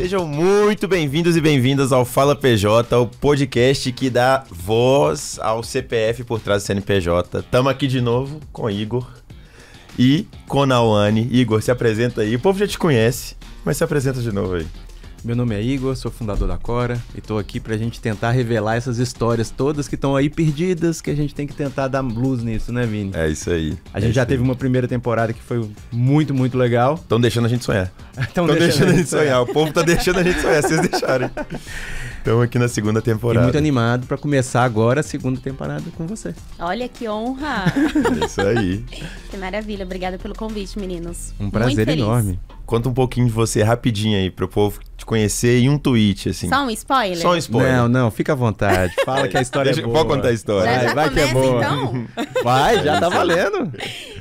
Sejam muito bem-vindos e bem-vindas ao Fala PJ, o podcast que dá voz ao CPF por trás do CNPJ. Estamos aqui de novo com o Igor e com a Nauane. Igor, se apresenta aí. O povo já te conhece, mas se apresenta de novo aí. Meu nome é Igor, sou fundador da Cora e tô aqui pra gente tentar revelar essas histórias todas que estão aí perdidas, que a gente tem que tentar dar luz nisso, né, Vini? É isso aí. A gente já teve uma primeira temporada que foi muito, muito legal. Estão deixando a gente sonhar. Estão deixando a gente sonhar. O povo tá deixando a gente sonhar, vocês deixarem. Estamos aqui na segunda temporada. E muito animado pra começar agora a segunda temporada com você. Olha que honra! É isso aí. Que maravilha, obrigada pelo convite, meninos. Um prazer enorme. Conta um pouquinho de você rapidinho aí, pro povo te conhecer em um tweet, assim. Só um spoiler? Só um spoiler. Não, fica à vontade. Fala que a história é boa. Pode contar a história. Já Vai que é boa. então? Vai, já tá valendo.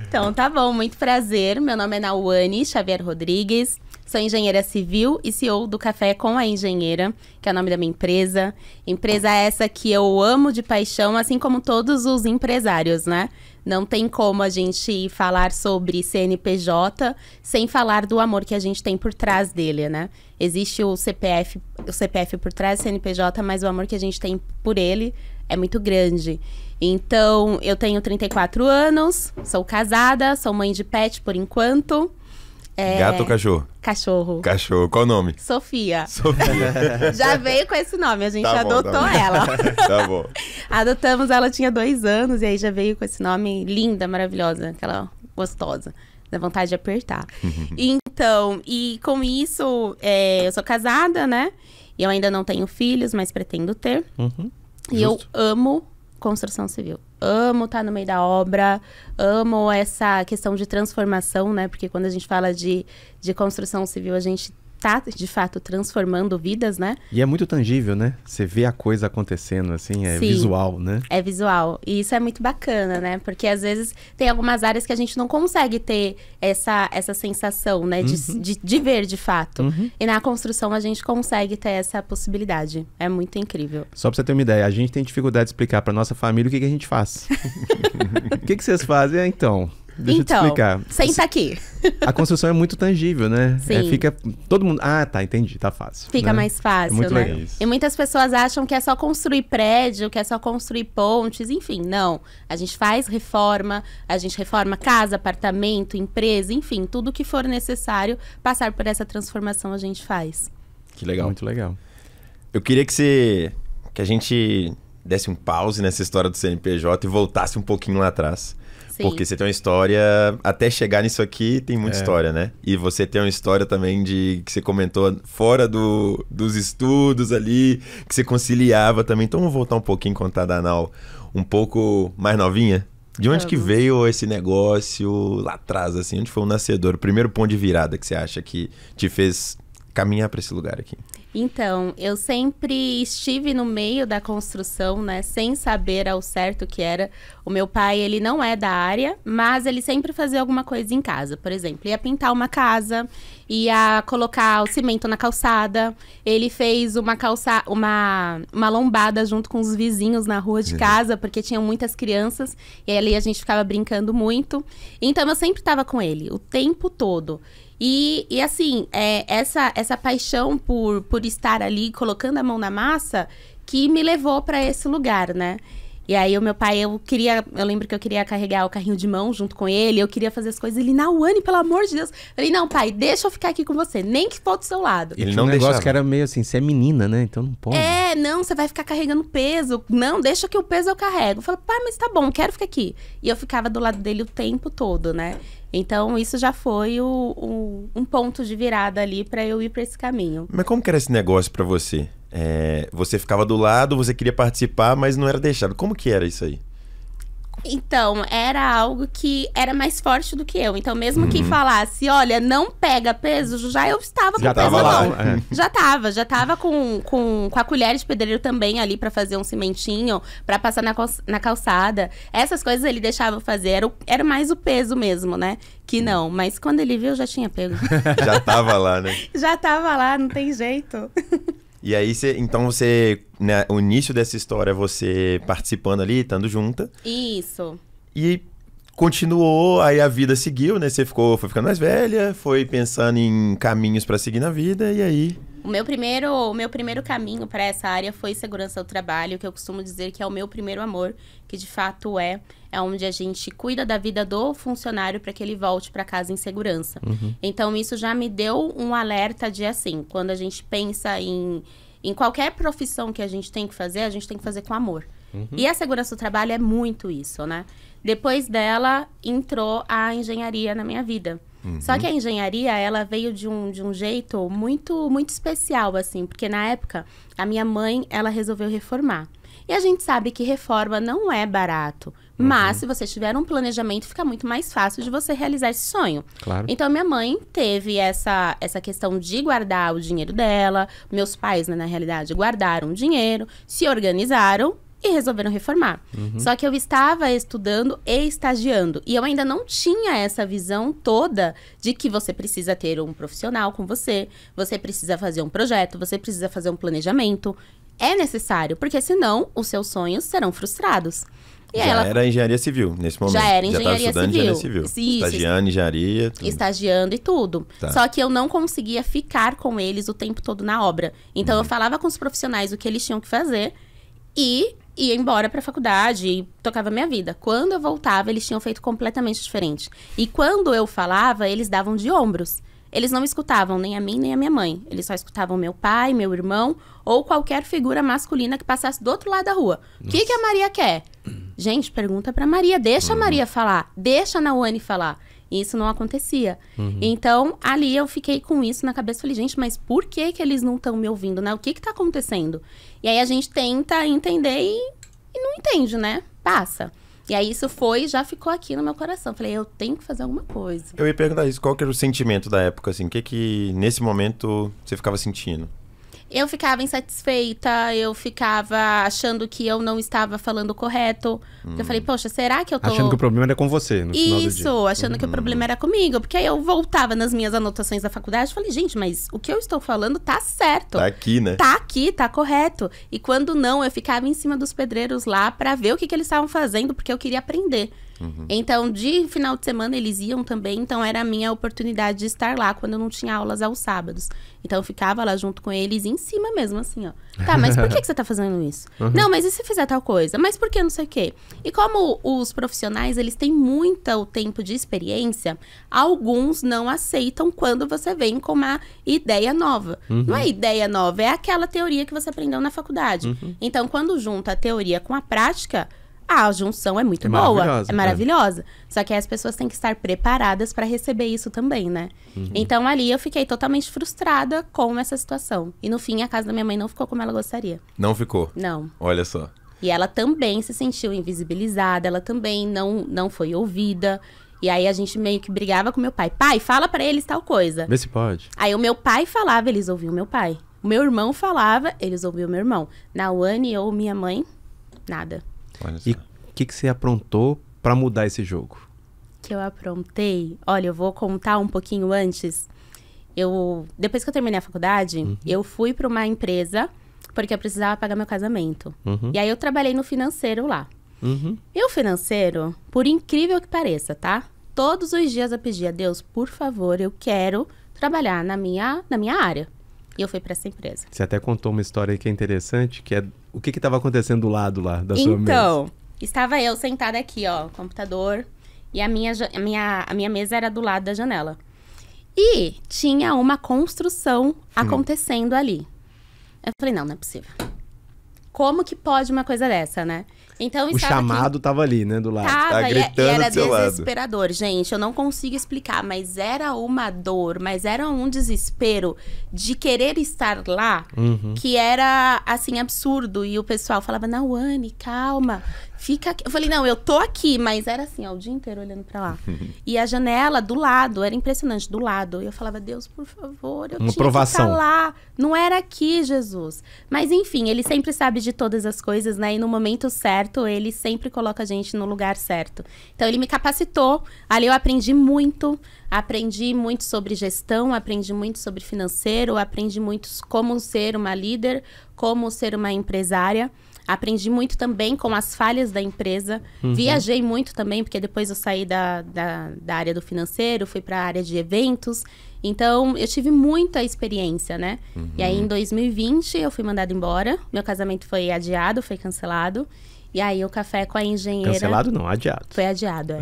Então, tá bom, muito prazer. Meu nome é Nauane Xavier Rodrigues. Sou engenheira civil e CEO do Café com a Engenheira, que é o nome da minha empresa. Empresa essa que eu amo de paixão, assim como todos os empresários, né? Não tem como a gente falar sobre CNPJ sem falar do amor que a gente tem por trás dele, né? Existe o CPF por trás do CNPJ, mas o amor que a gente tem por ele é muito grande. Então, eu tenho 34 anos, sou casada, sou mãe de pet por enquanto. Gato ou cachorro? Cachorro. Cachorro. Qual o nome? Sofia. Sofia. Já veio com esse nome, a gente Tá bom, adotou tá bom. ela. Tá bom. Adotamos, ela tinha 2 anos, e aí já veio com esse nome linda, maravilhosa, aquela gostosa. Dá vontade de apertar. Então, e com isso, eu sou casada, né? E eu ainda não tenho filhos, mas pretendo ter. E eu amo construção civil. Amo estar no meio da obra, amo essa questão de transformação, né? Porque quando a gente fala de construção civil, a gente tá, de fato, transformando vidas, né? E é muito tangível, né? Você vê a coisa acontecendo, assim, é Sim, visual, né? É visual. E isso é muito bacana, né? Porque, às vezes, tem algumas áreas que a gente não consegue ter essa sensação, né? De ver, de fato. E na construção, a gente consegue ter essa possibilidade. É muito incrível. Só pra você ter uma ideia, a gente tem dificuldade de explicar pra nossa família o que a gente faz. O que vocês fazem? Então, deixa eu te explicar. Senta aqui. A construção é muito tangível, né? Sim. Fica todo mundo... Ah, tá, entendi, tá fácil. Fica né? mais fácil, É muito né? legal. E muitas pessoas acham que é só construir prédio, que é só construir pontes, enfim, não. A gente faz reforma, a gente reforma casa, apartamento, empresa, enfim, tudo que for necessário passar por essa transformação a gente faz. Que legal. Muito legal. Eu queria que a gente desse um pause nessa história do CNPJ e voltasse um pouquinho lá atrás. Sim. Porque você tem uma história, até chegar nisso aqui, tem muita história, né? E você tem uma história também que você comentou fora dos estudos ali, que você conciliava também. Então vamos voltar um pouquinho e contar da Nau um pouco mais novinha. De onde que veio esse negócio lá atrás, assim? Onde foi o nascedor, o primeiro ponto de virada que você acha que te fez caminhar para esse lugar aqui? Então, eu sempre estive no meio da construção, né, sem saber ao certo o que era. O meu pai, ele não é da área, mas ele sempre fazia alguma coisa em casa. Por exemplo, ia pintar uma casa, ia colocar o cimento na calçada. Ele fez uma lombada junto com os vizinhos na rua de casa, porque tinham muitas crianças, e ali a gente ficava brincando muito. Então, eu sempre estava com ele, o tempo todo. E assim, essa paixão por estar ali colocando a mão na massa que me levou para esse lugar, né? E aí o meu pai, eu lembro que eu queria carregar o carrinho de mão junto com ele, eu queria fazer as coisas, ele, Nauane, pelo amor de Deus. Eu falei, não, pai, deixa eu ficar aqui com você, nem que for do seu lado. Ele não negócio que era meio assim, você é menina, né? Então não pode. Não, você vai ficar carregando peso. Não, deixa que o peso eu carrego. Eu falei, pai, mas tá bom, quero ficar aqui. E eu ficava do lado dele o tempo todo, né? Então, isso já foi um ponto de virada ali pra eu ir pra esse caminho. Mas como que era esse negócio pra você? Você ficava do lado, você queria participar, mas não era deixado. Como que era isso aí? Então, era algo que era mais forte do que eu. Então, mesmo que falasse, olha, não pega peso, já eu estava com o peso na mão. Já tava com a colher de pedreiro também ali pra fazer um cimentinho, pra passar na calçada. Essas coisas ele deixava eu fazer, era mais o peso mesmo, né? Que não, mas quando ele viu, já tinha pego. Já tava lá, né? Já tava lá, não tem jeito. E aí, você, né, o início dessa história é você participando ali, estando junta. Isso. E continuou, aí a vida seguiu, né? Você foi ficando mais velha, foi pensando em caminhos pra seguir na vida, e aí O meu primeiro caminho para essa área foi segurança do trabalho, que eu costumo dizer que é o meu primeiro amor, que de fato é onde a gente cuida da vida do funcionário para que ele volte para casa em segurança. Então, isso já me deu um alerta de, assim, quando a gente pensa em qualquer profissão que a gente tem que fazer com amor. E a segurança do trabalho é muito isso, né? Depois dela, entrou a engenharia na minha vida. Só que a engenharia, ela veio de um jeito muito, muito especial, assim. Porque na época, a minha mãe, ela resolveu reformar. E a gente sabe que reforma não é barato. Mas, se você tiver um planejamento, fica muito mais fácil de você realizar esse sonho. Claro. Então, minha mãe teve essa questão de guardar o dinheiro dela. Meus pais, né, na realidade, guardaram o dinheiro, se organizaram e resolveram reformar. Só que eu estava estudando e estagiando. E eu ainda não tinha essa visão toda de que você precisa ter um profissional com você, você precisa fazer um projeto, você precisa fazer um planejamento. É necessário, porque senão os seus sonhos serão frustrados. E era engenharia civil nesse momento. Já era engenharia civil. Isso, estagiando engenharia. Tudo. Estagiando e tudo. Tá. Só que eu não conseguia ficar com eles o tempo todo na obra. Então eu falava com os profissionais o que eles tinham que fazer e ia embora pra faculdade e tocava minha vida. Quando eu voltava, eles tinham feito completamente diferente. E quando eu falava, eles davam de ombros. Eles não escutavam nem a mim, nem a minha mãe. Eles só escutavam meu pai, meu irmão ou qualquer figura masculina que passasse do outro lado da rua. O que a Maria quer? Gente, pergunta pra Maria. Deixa a Maria falar. Deixa a Nauane falar. E isso não acontecia. Então, ali eu fiquei com isso na cabeça. Falei, gente, mas por que eles não estão me ouvindo, né? O que tá acontecendo? E aí a gente tenta entender e não entende, né? Passa. E aí isso já ficou aqui no meu coração. Falei, eu tenho que fazer alguma coisa. Eu ia perguntar isso, qual que era o sentimento da época, assim? O que nesse momento você ficava sentindo? Eu ficava insatisfeita, eu ficava achando que eu não estava falando correto. Eu falei, poxa, será que eu tô... Achando que o problema era com você, no final do dia. Isso, achando que o problema era comigo. Porque aí eu voltava nas minhas anotações da faculdade e falei, gente, mas o que eu estou falando tá certo. Tá aqui, né? Tá aqui, tá correto. E quando não, eu ficava em cima dos pedreiros lá pra ver o que eles estavam fazendo, porque eu queria aprender. Então, de final de semana, eles iam também. Então, era a minha oportunidade de estar lá quando eu não tinha aulas aos sábados. Então, eu ficava lá junto com eles, em cima mesmo, assim, ó. Tá, mas por que você tá fazendo isso? Não, mas e se fizer tal coisa? Mas por que não sei o quê? E como os profissionais, eles têm muito o tempo de experiência, alguns não aceitam quando você vem com uma ideia nova. Não é ideia nova, é aquela teoria que você aprendeu na faculdade. Então, quando junta a teoria com a prática... a junção é muito boa, é maravilhosa. Só que as pessoas têm que estar preparadas para receber isso também, né? Então, ali eu fiquei totalmente frustrada com essa situação. E no fim, a casa da minha mãe não ficou como ela gostaria. Não ficou? Não. Olha só. E ela também se sentiu invisibilizada, ela também não foi ouvida. E aí, a gente meio que brigava com meu pai. Pai, fala para eles tal coisa. Vê se pode. Aí, o meu pai falava, eles ouviam meu pai. O meu irmão falava, eles ouviam meu irmão. Nauane ou minha mãe, nada. E o que você aprontou pra mudar esse jogo? Que eu aprontei? Olha, eu vou contar um pouquinho antes. Depois que eu terminei a faculdade, eu fui pra uma empresa porque eu precisava pagar meu casamento. E aí eu trabalhei no financeiro lá. E o financeiro, por incrível que pareça, tá? Todos os dias eu pedia a Deus, por favor, eu quero trabalhar na minha área. E eu fui pra essa empresa. Você até contou uma história aí que é interessante, que é o que estava acontecendo do lado lá da sua mesa. Então, estava eu sentada aqui, ó, computador, e a minha mesa era do lado da janela. E tinha uma construção acontecendo ali. Eu falei, não é possível. Como que pode uma coisa dessa, né? Então, o chamado tava ali, né, do lado. Tava, gritando e era do seu lado. desesperador. Gente, eu não consigo explicar, mas era uma dor, mas era um desespero de querer estar lá, que era, assim, absurdo. E o pessoal falava, Nauane, calma, fica aqui. Eu falei, não, eu tô aqui, mas era assim, ó, o dia inteiro olhando pra lá. E a janela do lado, era impressionante, do lado. E eu falava, Deus, por favor, eu tinha que estar lá. Não era aqui, Jesus. Mas, enfim, ele sempre sabe de todas as coisas, né? E no momento certo, ele sempre coloca a gente no lugar certo. Então, ele me capacitou. Ali eu aprendi muito sobre gestão, aprendi muito sobre financeiro, aprendi muito como ser uma líder, como ser uma empresária. Aprendi muito também com as falhas da empresa. Viajei muito também, porque depois eu saí da área do financeiro, fui para a área de eventos. Então, eu tive muita experiência, né? E aí, em 2020, eu fui mandada embora. Meu casamento foi adiado, foi cancelado. E aí, o Café com a Engenheira... Cancelado não, adiado. Foi adiado, é.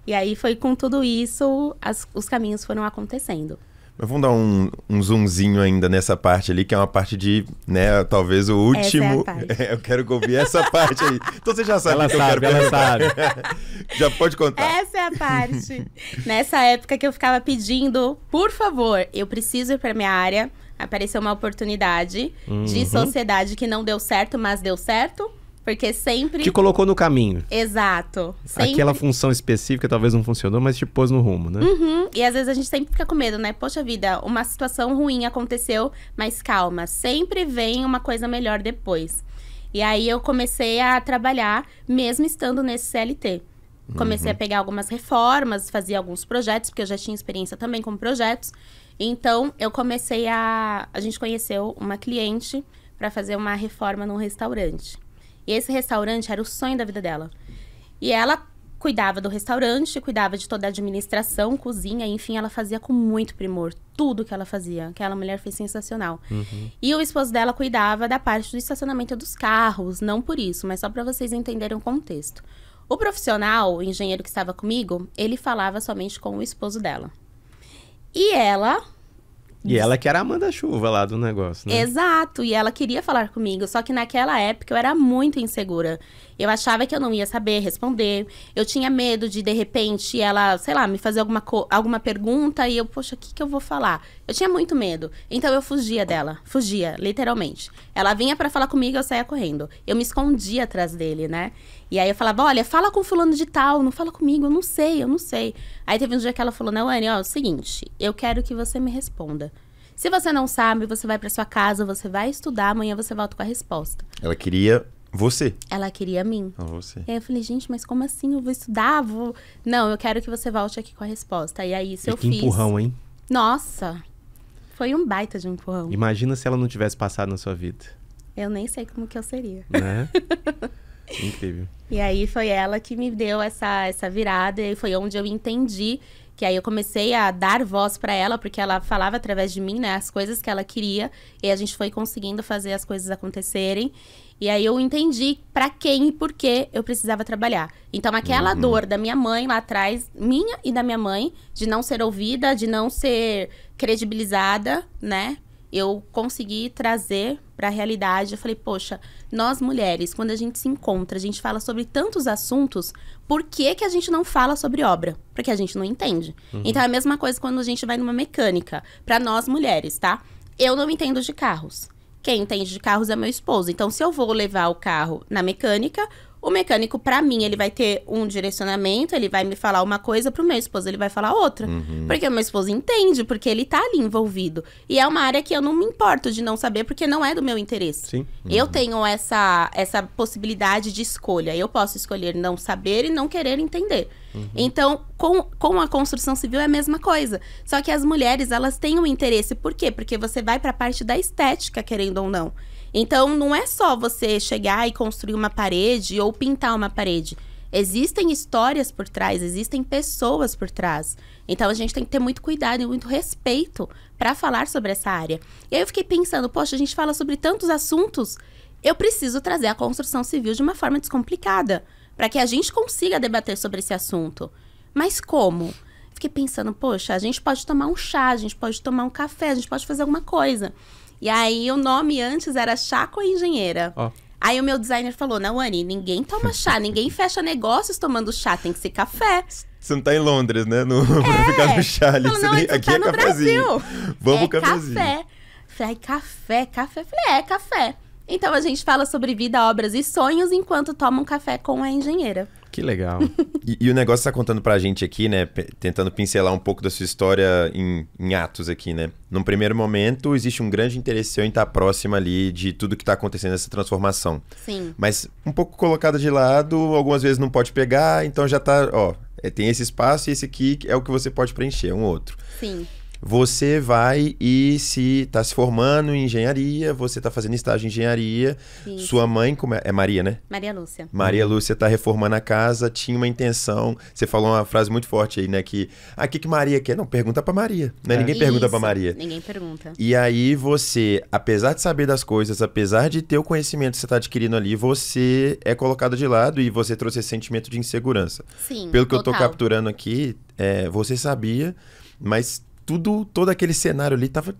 E aí, foi com tudo isso, os caminhos foram acontecendo. Mas vamos dar um zoomzinho ainda nessa parte ali, que é uma parte de, né, talvez o último... Essa é a parte. Eu quero ouvir essa parte aí. Então você já sabe Ela o que eu sabe, quero ela perguntar. sabe. Já pode contar. Essa é a parte. Nessa época que eu ficava pedindo, por favor, eu preciso ir para minha área. Apareceu uma oportunidade de sociedade que não deu certo, mas deu certo. Porque sempre... Te colocou no caminho. Exato. Sempre... Aquela função específica talvez não funcionou, mas te pôs no rumo, né? E às vezes a gente sempre fica com medo, né? Poxa vida, uma situação ruim aconteceu, mas calma. Sempre vem uma coisa melhor depois. E aí eu comecei a trabalhar, mesmo estando nesse CLT. Comecei a pegar algumas reformas, fazia alguns projetos, porque eu já tinha experiência também com projetos. Então, eu comecei a gente conheceu uma cliente para fazer uma reforma num restaurante. E esse restaurante era o sonho da vida dela. E ela cuidava do restaurante, cuidava de toda a administração, cozinha, enfim, ela fazia com muito primor tudo que ela fazia. Aquela mulher foi sensacional. E o esposo dela cuidava da parte do estacionamento dos carros, não por isso, mas só para vocês entenderem o contexto. O profissional, o engenheiro que estava comigo, ele falava somente com o esposo dela. E ela... E ela que era a manda-chuva lá do negócio, né? Exato, e ela queria falar comigo, só que naquela época eu era muito insegura. Eu achava que eu não ia saber responder, eu tinha medo de repente, ela, sei lá, me fazer alguma pergunta e eu, poxa, o que eu vou falar? Eu tinha muito medo, então eu fugia dela, literalmente. Ela vinha pra falar comigo, eu saía correndo. Eu me escondia atrás dele, né? E aí eu falava, olha, fala com fulano de tal, não fala comigo, eu não sei. Aí teve um dia que ela falou, não, Anny, ó, é o seguinte, eu quero que você me responda. Se você não sabe, você vai pra sua casa, você vai estudar, amanhã você volta com a resposta. Ela queria você. Ela queria mim. Você. E aí eu falei, gente, mas como assim? Eu vou estudar? Não, eu quero que você volte aqui com a resposta. E aí isso eu fiz. Que empurrão, hein? Nossa, foi um baita de um empurrão. Imagina se ela não tivesse passado na sua vida. Eu nem sei como que eu seria. Né? Incrível. E aí foi ela que me deu essa virada, e foi onde eu entendi que aí eu comecei a dar voz pra ela, porque ela falava através de mim, né, as coisas que ela queria, e a gente foi conseguindo fazer as coisas acontecerem. E aí eu entendi pra quem e por que eu precisava trabalhar. Então aquela dor da minha mãe lá atrás, minha e da minha mãe, de não ser ouvida, de não ser credibilizada, né? Eu consegui trazer pra realidade. Eu falei, poxa, nós mulheres, quando a gente se encontra, a gente fala sobre tantos assuntos, por que a gente não fala sobre obra? Porque a gente não entende. Então é a mesma coisa quando a gente vai numa mecânica. Pra nós mulheres, tá? Eu não entendo de carros. Quem entende de carros é meu esposo. Então, se eu vou levar o carro na mecânica, o mecânico, pra mim, ele vai ter um direcionamento, ele vai me falar uma coisa, pro meu esposo ele vai falar outra. Porque o meu esposo entende, porque ele tá ali envolvido. E é uma área que eu não me importo de não saber, porque não é do meu interesse. Sim. Eu tenho essa possibilidade de escolha. Eu posso escolher não saber e não querer entender. Então, com a construção civil é a mesma coisa. Só que as mulheres, elas têm um interesse. Por quê? Porque você vai pra parte da estética, querendo ou não. Então, não é só você chegar e construir uma parede ou pintar uma parede. Existem histórias por trás, existem pessoas por trás. Então, a gente tem que ter muito cuidado e muito respeito para falar sobre essa área. E aí eu fiquei pensando, poxa, a gente fala sobre tantos assuntos, eu preciso trazer a construção civil de uma forma descomplicada, para que a gente consiga debater sobre esse assunto. Mas como? Fiquei pensando, poxa, a gente pode tomar um chá, a gente pode tomar um café, a gente pode fazer alguma coisa. E aí, o nome antes era Chá com a Engenheira. Ó. Aí, o meu designer falou, não, Anny, ninguém toma chá, ninguém fecha negócios tomando chá, tem que ser café. Você não tá em Londres, né? Pra ficar no chá ali. Falou, não, Aqui tá é no cafezinho. Brasil. Vamos pro cafezinho. Café. Falei, café. Falei, café. Então, a gente fala sobre vida, obras e sonhos enquanto toma um café com a engenheira. Que legal. E o negócio tá contando pra gente aqui, né? Tentando pincelar um pouco da sua história em atos aqui, né? Num primeiro momento, existe um grande interesse seu em estar próxima ali de tudo que tá acontecendo nessa transformação. Sim. Mas um pouco colocada de lado, algumas vezes não pode pegar, então já tá, ó, tem esse espaço e esse aqui é o que você pode preencher, um outro. Sim. você vai e tá se formando em engenharia, você tá fazendo estágio em engenharia, Isso. sua mãe, é Maria, né? Maria Lúcia. Maria Lúcia tá reformando a casa, tinha uma intenção, você falou uma frase muito forte aí, né, que, o que Maria quer? Não, pergunta pra Maria, né? Ninguém pergunta pra Isso, Maria. Ninguém pergunta. E aí você, apesar de saber das coisas, apesar de ter o conhecimento que você tá adquirindo ali, você é colocado de lado e você trouxe esse sentimento de insegurança. Sim, Pelo que eu tô total. capturando aqui, você sabia, mas todo aquele cenário ali Tava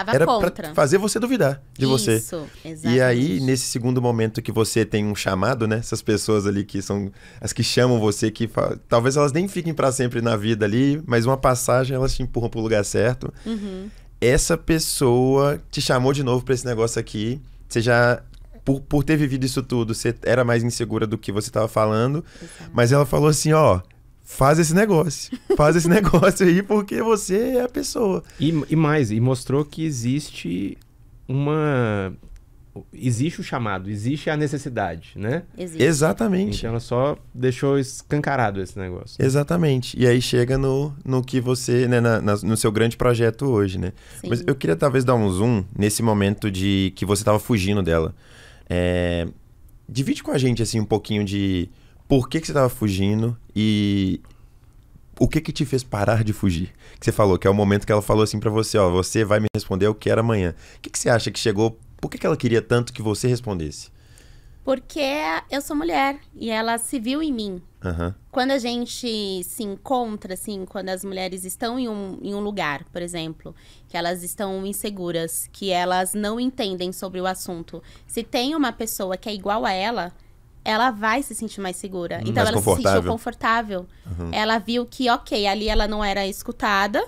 era contra. pra fazer você duvidar de você. Isso, exatamente. E aí, nesse segundo momento que você tem um chamado, né? Essas pessoas ali que são as que chamam você, que talvez elas nem fiquem pra sempre na vida ali, mas uma passagem elas te empurram pro lugar certo. Uhum. Essa pessoa te chamou de novo pra esse negócio aqui. Você já, por ter vivido isso tudo, você era mais insegura do que você tava falando. Exato. Mas ela falou assim, ó, faz esse negócio aí porque você é a pessoa. E mostrou que existe o chamado, existe a necessidade, né? Existe. Exatamente. Então ela só deixou escancarado esse negócio. Exatamente. E aí chega no que você, né, no seu grande projeto hoje, né? Sim. Mas eu queria talvez dar um zoom nesse momento de que você estava fugindo dela. Divide com a gente, assim, um pouquinho de por que você estava fugindo e o que te fez parar de fugir? Que você falou, que é o momento que ela falou assim pra você, ó, você vai me responder, eu quero amanhã. O que você acha que chegou, por que ela queria tanto que você respondesse? Porque eu sou mulher e ela se viu em mim. Aham. Quando a gente se encontra, assim, quando as mulheres estão em um lugar, por exemplo, que elas estão inseguras, que elas não entendem sobre o assunto, se tem uma pessoa que é igual a ela vai se sentir mais segura. Então Mais ela se sentiu confortável. confortável. Ela viu que, ok, ali ela não era escutada,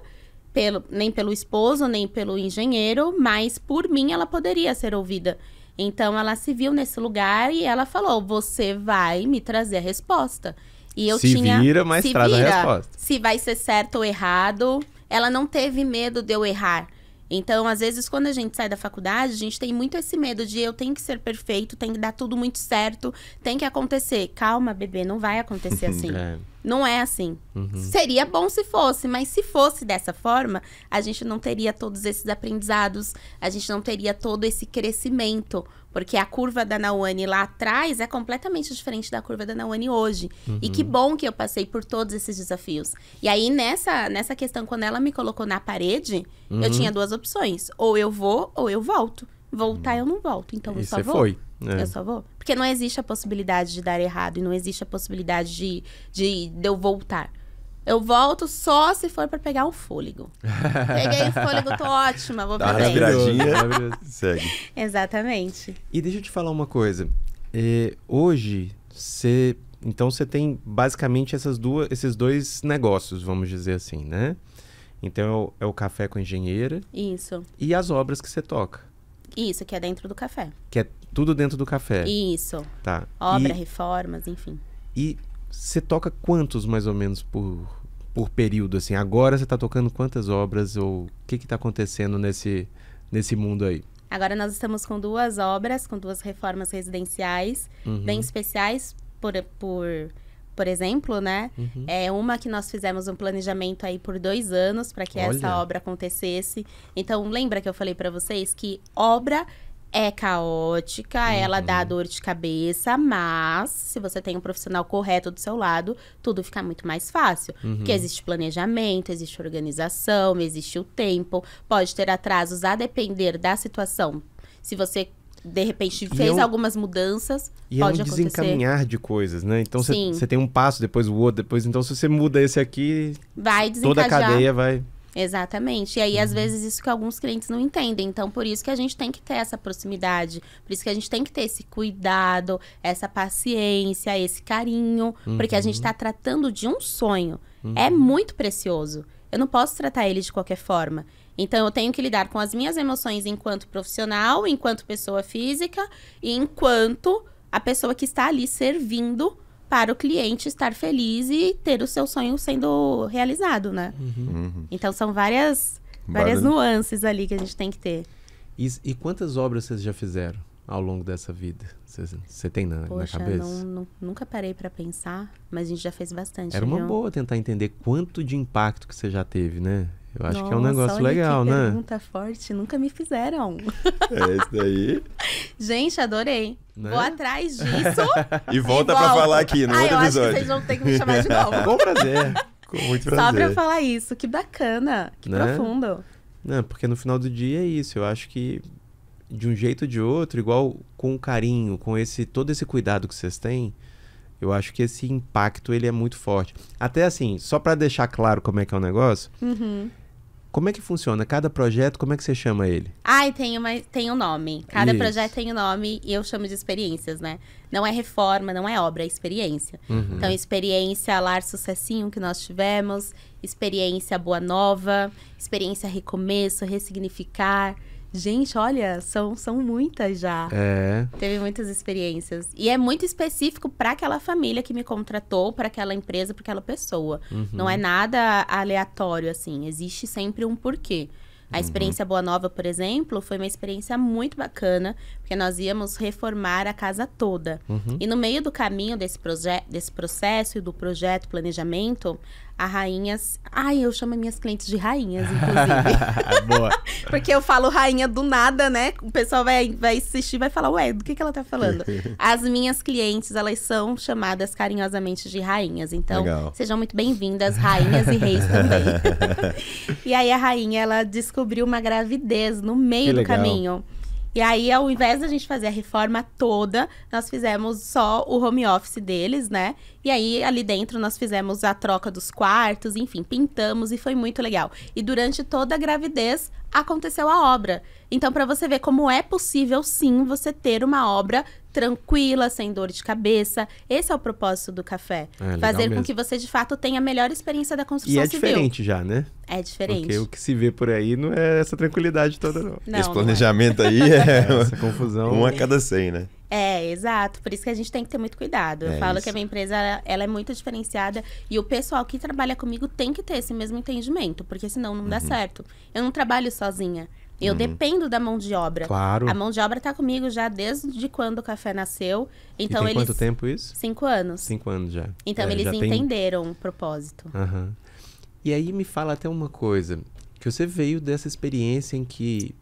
nem pelo esposo, nem pelo engenheiro, mas por mim ela poderia ser ouvida. Então ela se viu nesse lugar e ela falou, você vai me trazer a resposta. E eu Se vira, mas traz a resposta. Se vai ser certo ou errado. Ela não teve medo de eu errar. Então, às vezes, quando a gente sai da faculdade, a gente tem muito esse medo de eu tenho que ser perfeito, tem que dar tudo muito certo, tem que acontecer. Calma, bebê, não vai acontecer assim. Não é assim. Seria bom se fosse, mas se fosse dessa forma, a gente não teria todos esses aprendizados, a gente não teria todo esse crescimento. Porque a curva da Nawane lá atrás é completamente diferente da curva da Nawane hoje. E que bom que eu passei por todos esses desafios. E aí, nessa questão, quando ela me colocou na parede, eu tinha duas opções. Ou eu vou, ou eu volto. Voltar, eu não volto. Então, eu E só você vou. foi. É. Eu só vou. Porque não existe a possibilidade de dar errado. E não existe a possibilidade de eu voltar. Eu volto só se for pra pegar um fôlego. Peguei o fôlego, tô ótima, vou Dá pra uma frente. respiradinha. Maravilhoso. Segue. Exatamente. E deixa eu te falar uma coisa. Hoje, você tem basicamente esses dois negócios, vamos dizer assim, né? Então, é o café com a engenheira Isso. e as obras que você toca. Isso, que é dentro do café. Que é tudo dentro do café. Isso. Tá. Obra, reformas, enfim. E você toca quantos, mais ou menos, por período, assim? Agora você tá tocando quantas obras ou o que tá acontecendo nesse mundo aí? Agora nós estamos com 2 obras, com 2 reformas residenciais, bem especiais, por exemplo, né? É uma que nós fizemos um planejamento aí por 2 anos para que essa Olha. obra acontecesse. Então, lembra que eu falei para vocês que obra é caótica, ela dá dor de cabeça, mas se você tem um profissional correto do seu lado, tudo fica muito mais fácil. Porque existe planejamento, existe organização, existe o tempo, pode ter atrasos a depender da situação. Se você, de repente, fez algumas mudanças, E pode é um acontecer. desencaminhar de coisas, né? Então Sim. você tem um passo, depois o outro, depois... Então se você muda esse aqui, Vai toda a desencadear. cadeia vai... Exatamente. E aí, às vezes, isso que alguns clientes não entendem. Então, por isso que a gente tem que ter essa proximidade. Por isso que a gente tem que ter esse cuidado, essa paciência, esse carinho. Porque a gente tá tratando de um sonho. É muito precioso. Eu não posso tratar ele de qualquer forma. Então, eu tenho que lidar com as minhas emoções enquanto profissional, enquanto pessoa física, e enquanto a pessoa que está ali servindo para o cliente estar feliz e ter o seu sonho sendo realizado, né? Então, são várias nuances ali que a gente tem que ter. E quantas obras vocês já fizeram ao longo dessa vida? Você tem na Poxa, cabeça? nunca parei para pensar, mas a gente já fez bastante, Era uma viu? boa tentar entender quanto de impacto que você já teve, né? Eu acho que é um negócio legal, que né? Pergunta forte, nunca me fizeram. É isso daí. Gente, adorei. Né? Vou atrás disso. E volta pra falar aqui no Ai, outro eu acho episódio. que vocês vão ter que me chamar de novo. Com prazer. Com muito Só pra prazer. falar isso. Que bacana. Que Né? profundo. Não, porque no final do dia é isso. Eu acho que de um jeito ou de outro, igual com carinho, com todo esse cuidado que vocês têm, eu acho que esse impacto ele é muito forte. Até assim, só pra deixar claro como é que é o negócio, como é que funciona? Cada projeto, como é que você chama ele? Ai, tem um nome. Cada Isso. projeto tem um nome e eu chamo de experiências, né? Não é reforma, não é obra, é experiência. Então, experiência Lar Sucessinho que nós tivemos, experiência Boa Nova, experiência Recomeço, Ressignificar. Gente, olha, são muitas já. É. Teve muitas experiências. E é muito específico para aquela família que me contratou, para aquela empresa, para aquela pessoa. Não é nada aleatório, assim. Existe sempre um porquê. A experiência Boa Nova, por exemplo, foi uma experiência muito bacana, porque nós íamos reformar a casa toda. E no meio do caminho desse processo e do projeto planejamento, a rainha... Ai, eu chamo minhas clientes de rainhas, inclusive. Boa. Porque eu falo rainha do nada, né? O pessoal vai assistir e vai falar, ué, do que ela tá falando? As minhas clientes, elas são chamadas carinhosamente de rainhas. Então, Legal. sejam muito bem-vindas, rainhas e reis também. E aí, a rainha, ela descobriu uma gravidez no meio Que do legal. caminho. E aí, ao invés da gente fazer a reforma toda, nós fizemos só o home office deles, né? E aí, ali dentro, nós fizemos a troca dos quartos, enfim, pintamos e foi muito legal. E durante toda a gravidez, aconteceu a obra. Então, para você ver como é possível, sim, você ter uma obra tranquila, sem dor de cabeça. Esse é o propósito do café. É, legal Fazer com mesmo. que você, de fato, tenha a melhor experiência da E construção é civil. diferente já, né? É diferente. Porque o que se vê por aí não é essa tranquilidade toda, não. Não, Esse não é. planejamento aí é Essa confusão. um a cada 100, né? É, exato. Por isso que a gente tem que ter muito cuidado. Eu É falo isso. que a minha empresa, ela é muito diferenciada e o pessoal que trabalha comigo tem que ter esse mesmo entendimento, porque senão não dá certo. Eu não trabalho sozinha. Eu dependo da mão de obra. Claro. A mão de obra tá comigo já desde quando o café nasceu. Então e tem eles... quanto tempo isso? 5 anos. 5 anos já. Então É, eles já tem- entenderam o propósito. Aham. E aí me fala até uma coisa, que você veio dessa experiência em que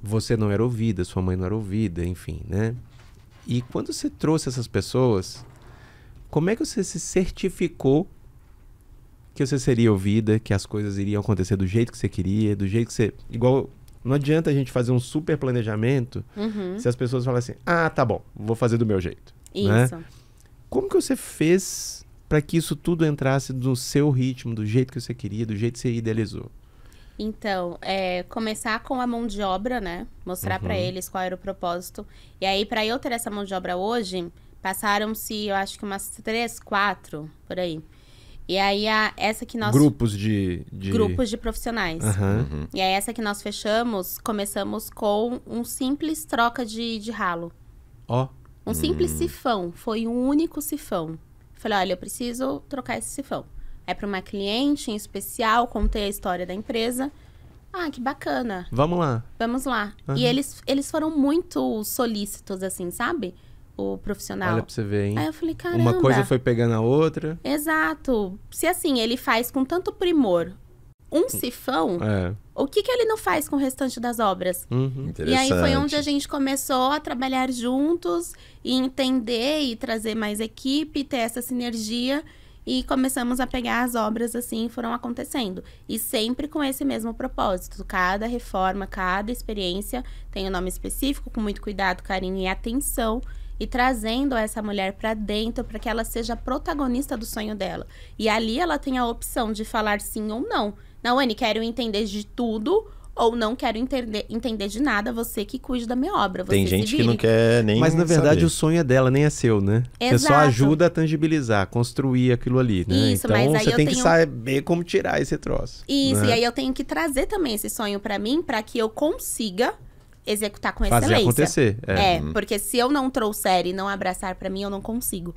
você não era ouvida, sua mãe não era ouvida, enfim, né? E quando você trouxe essas pessoas, como é que você se certificou que você seria ouvida, que as coisas iriam acontecer do jeito que você queria, do jeito que você... Igual, não adianta a gente fazer um super planejamento se as pessoas falam assim, ah, tá bom, vou fazer do meu jeito. né? Isso. Como que você fez para que isso tudo entrasse no seu ritmo, do jeito que você queria, do jeito que você idealizou? Então, começar com a mão de obra, né? Mostrar pra eles qual era o propósito. E aí, pra eu ter essa mão de obra hoje, passaram-se, eu acho que umas 3, 4, por aí. E aí, essa que nós... Grupos de... Grupos de profissionais. Aham. E aí, essa que nós fechamos, começamos com um simples troca de ralo. Ó, Um simples sifão. Foi um único sifão. Falei, olha, eu preciso trocar esse sifão. É para uma cliente em especial, contei a história da empresa. Ah, que bacana. vamos lá. Vamos lá. Aham. E eles foram muito solícitos, assim, sabe? O profissional. Olha pra você ver, hein? Aí eu falei, caramba. Uma coisa foi pegando a outra. Exato. Se assim, ele faz com tanto primor um sifão, É. o que ele não faz com o restante das obras? Uhum. E aí foi onde a gente começou a trabalhar juntos e entender e trazer mais equipe, ter essa sinergia e começamos a pegar as obras assim, foram acontecendo. E sempre com esse mesmo propósito. Cada reforma, cada experiência tem um nome específico, com muito cuidado, carinho e atenção. E trazendo essa mulher pra dentro para que ela seja a protagonista do sonho dela. E ali ela tem a opção de falar sim ou não. Não, Anny, quero entender de tudo ou não quero entender de nada, você que cuide da minha obra. Você Tem se gente que vire. não quer nem Mas na verdade saber. o sonho é dela, nem é seu, né? Você só Exato. ajuda a tangibilizar, construir aquilo ali, né? Isso, então mas aí você eu tem que tenho- saber como tirar esse troço. Isso, né? e aí eu tenho que trazer também esse sonho pra mim, pra que eu consiga executar com Fazer excelência. acontecer. É. Porque se eu não trouxer e não abraçar pra mim, eu não consigo.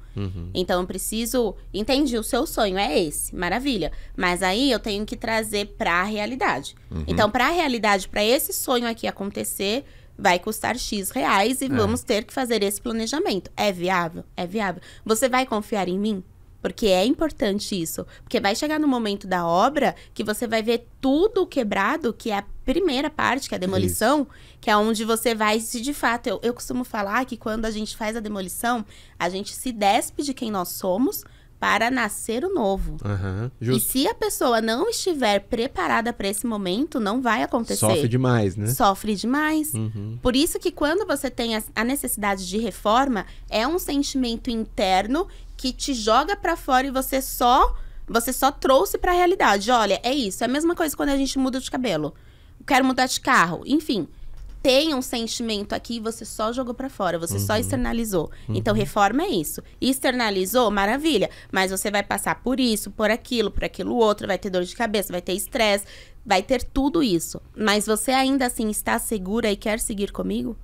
Então eu preciso... Entendi, o seu sonho é esse, maravilha. Mas aí eu tenho que trazer pra realidade. Então, pra realidade, pra esse sonho aqui acontecer, vai custar X reais e vamos ter que fazer esse planejamento. É viável? É viável. Você vai confiar em mim? Porque é importante isso. Porque vai chegar no momento da obra que você vai ver tudo quebrado, que é a primeira parte, que é a demolição, que é onde você vai se, de fato... Eu costumo falar que quando a gente faz a demolição, a gente se despe de quem nós somos para nascer o novo. E se a pessoa não estiver preparada para esse momento, não vai acontecer. Sofre demais, né? Sofre demais. Por isso que quando você tem a necessidade de reforma, é um sentimento interno que te joga para fora e você só trouxe para a realidade. Olha, é isso. É a mesma coisa quando a gente muda de cabelo. Quero mudar de carro. Enfim, tem um sentimento aqui e você só jogou para fora. Você só externalizou. Então, reforma é isso. Externalizou, maravilha. Mas você vai passar por isso, por aquilo outro. Vai ter dor de cabeça, vai ter estresse. Vai ter tudo isso. Mas você ainda assim está segura e quer seguir comigo?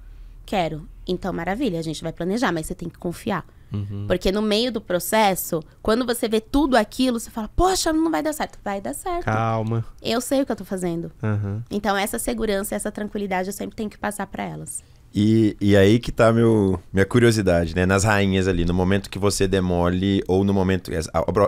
Quero. Então, maravilha. A gente vai planejar, mas você tem que confiar. Porque no meio do processo, quando você vê tudo aquilo, você fala, poxa, não vai dar certo. Vai dar certo. Calma. Eu sei o que eu tô fazendo. Então, essa segurança, essa tranquilidade, eu sempre tenho que passar para elas. E aí que tá minha curiosidade, né? Nas rainhas ali, no momento que você demole, ou no momento...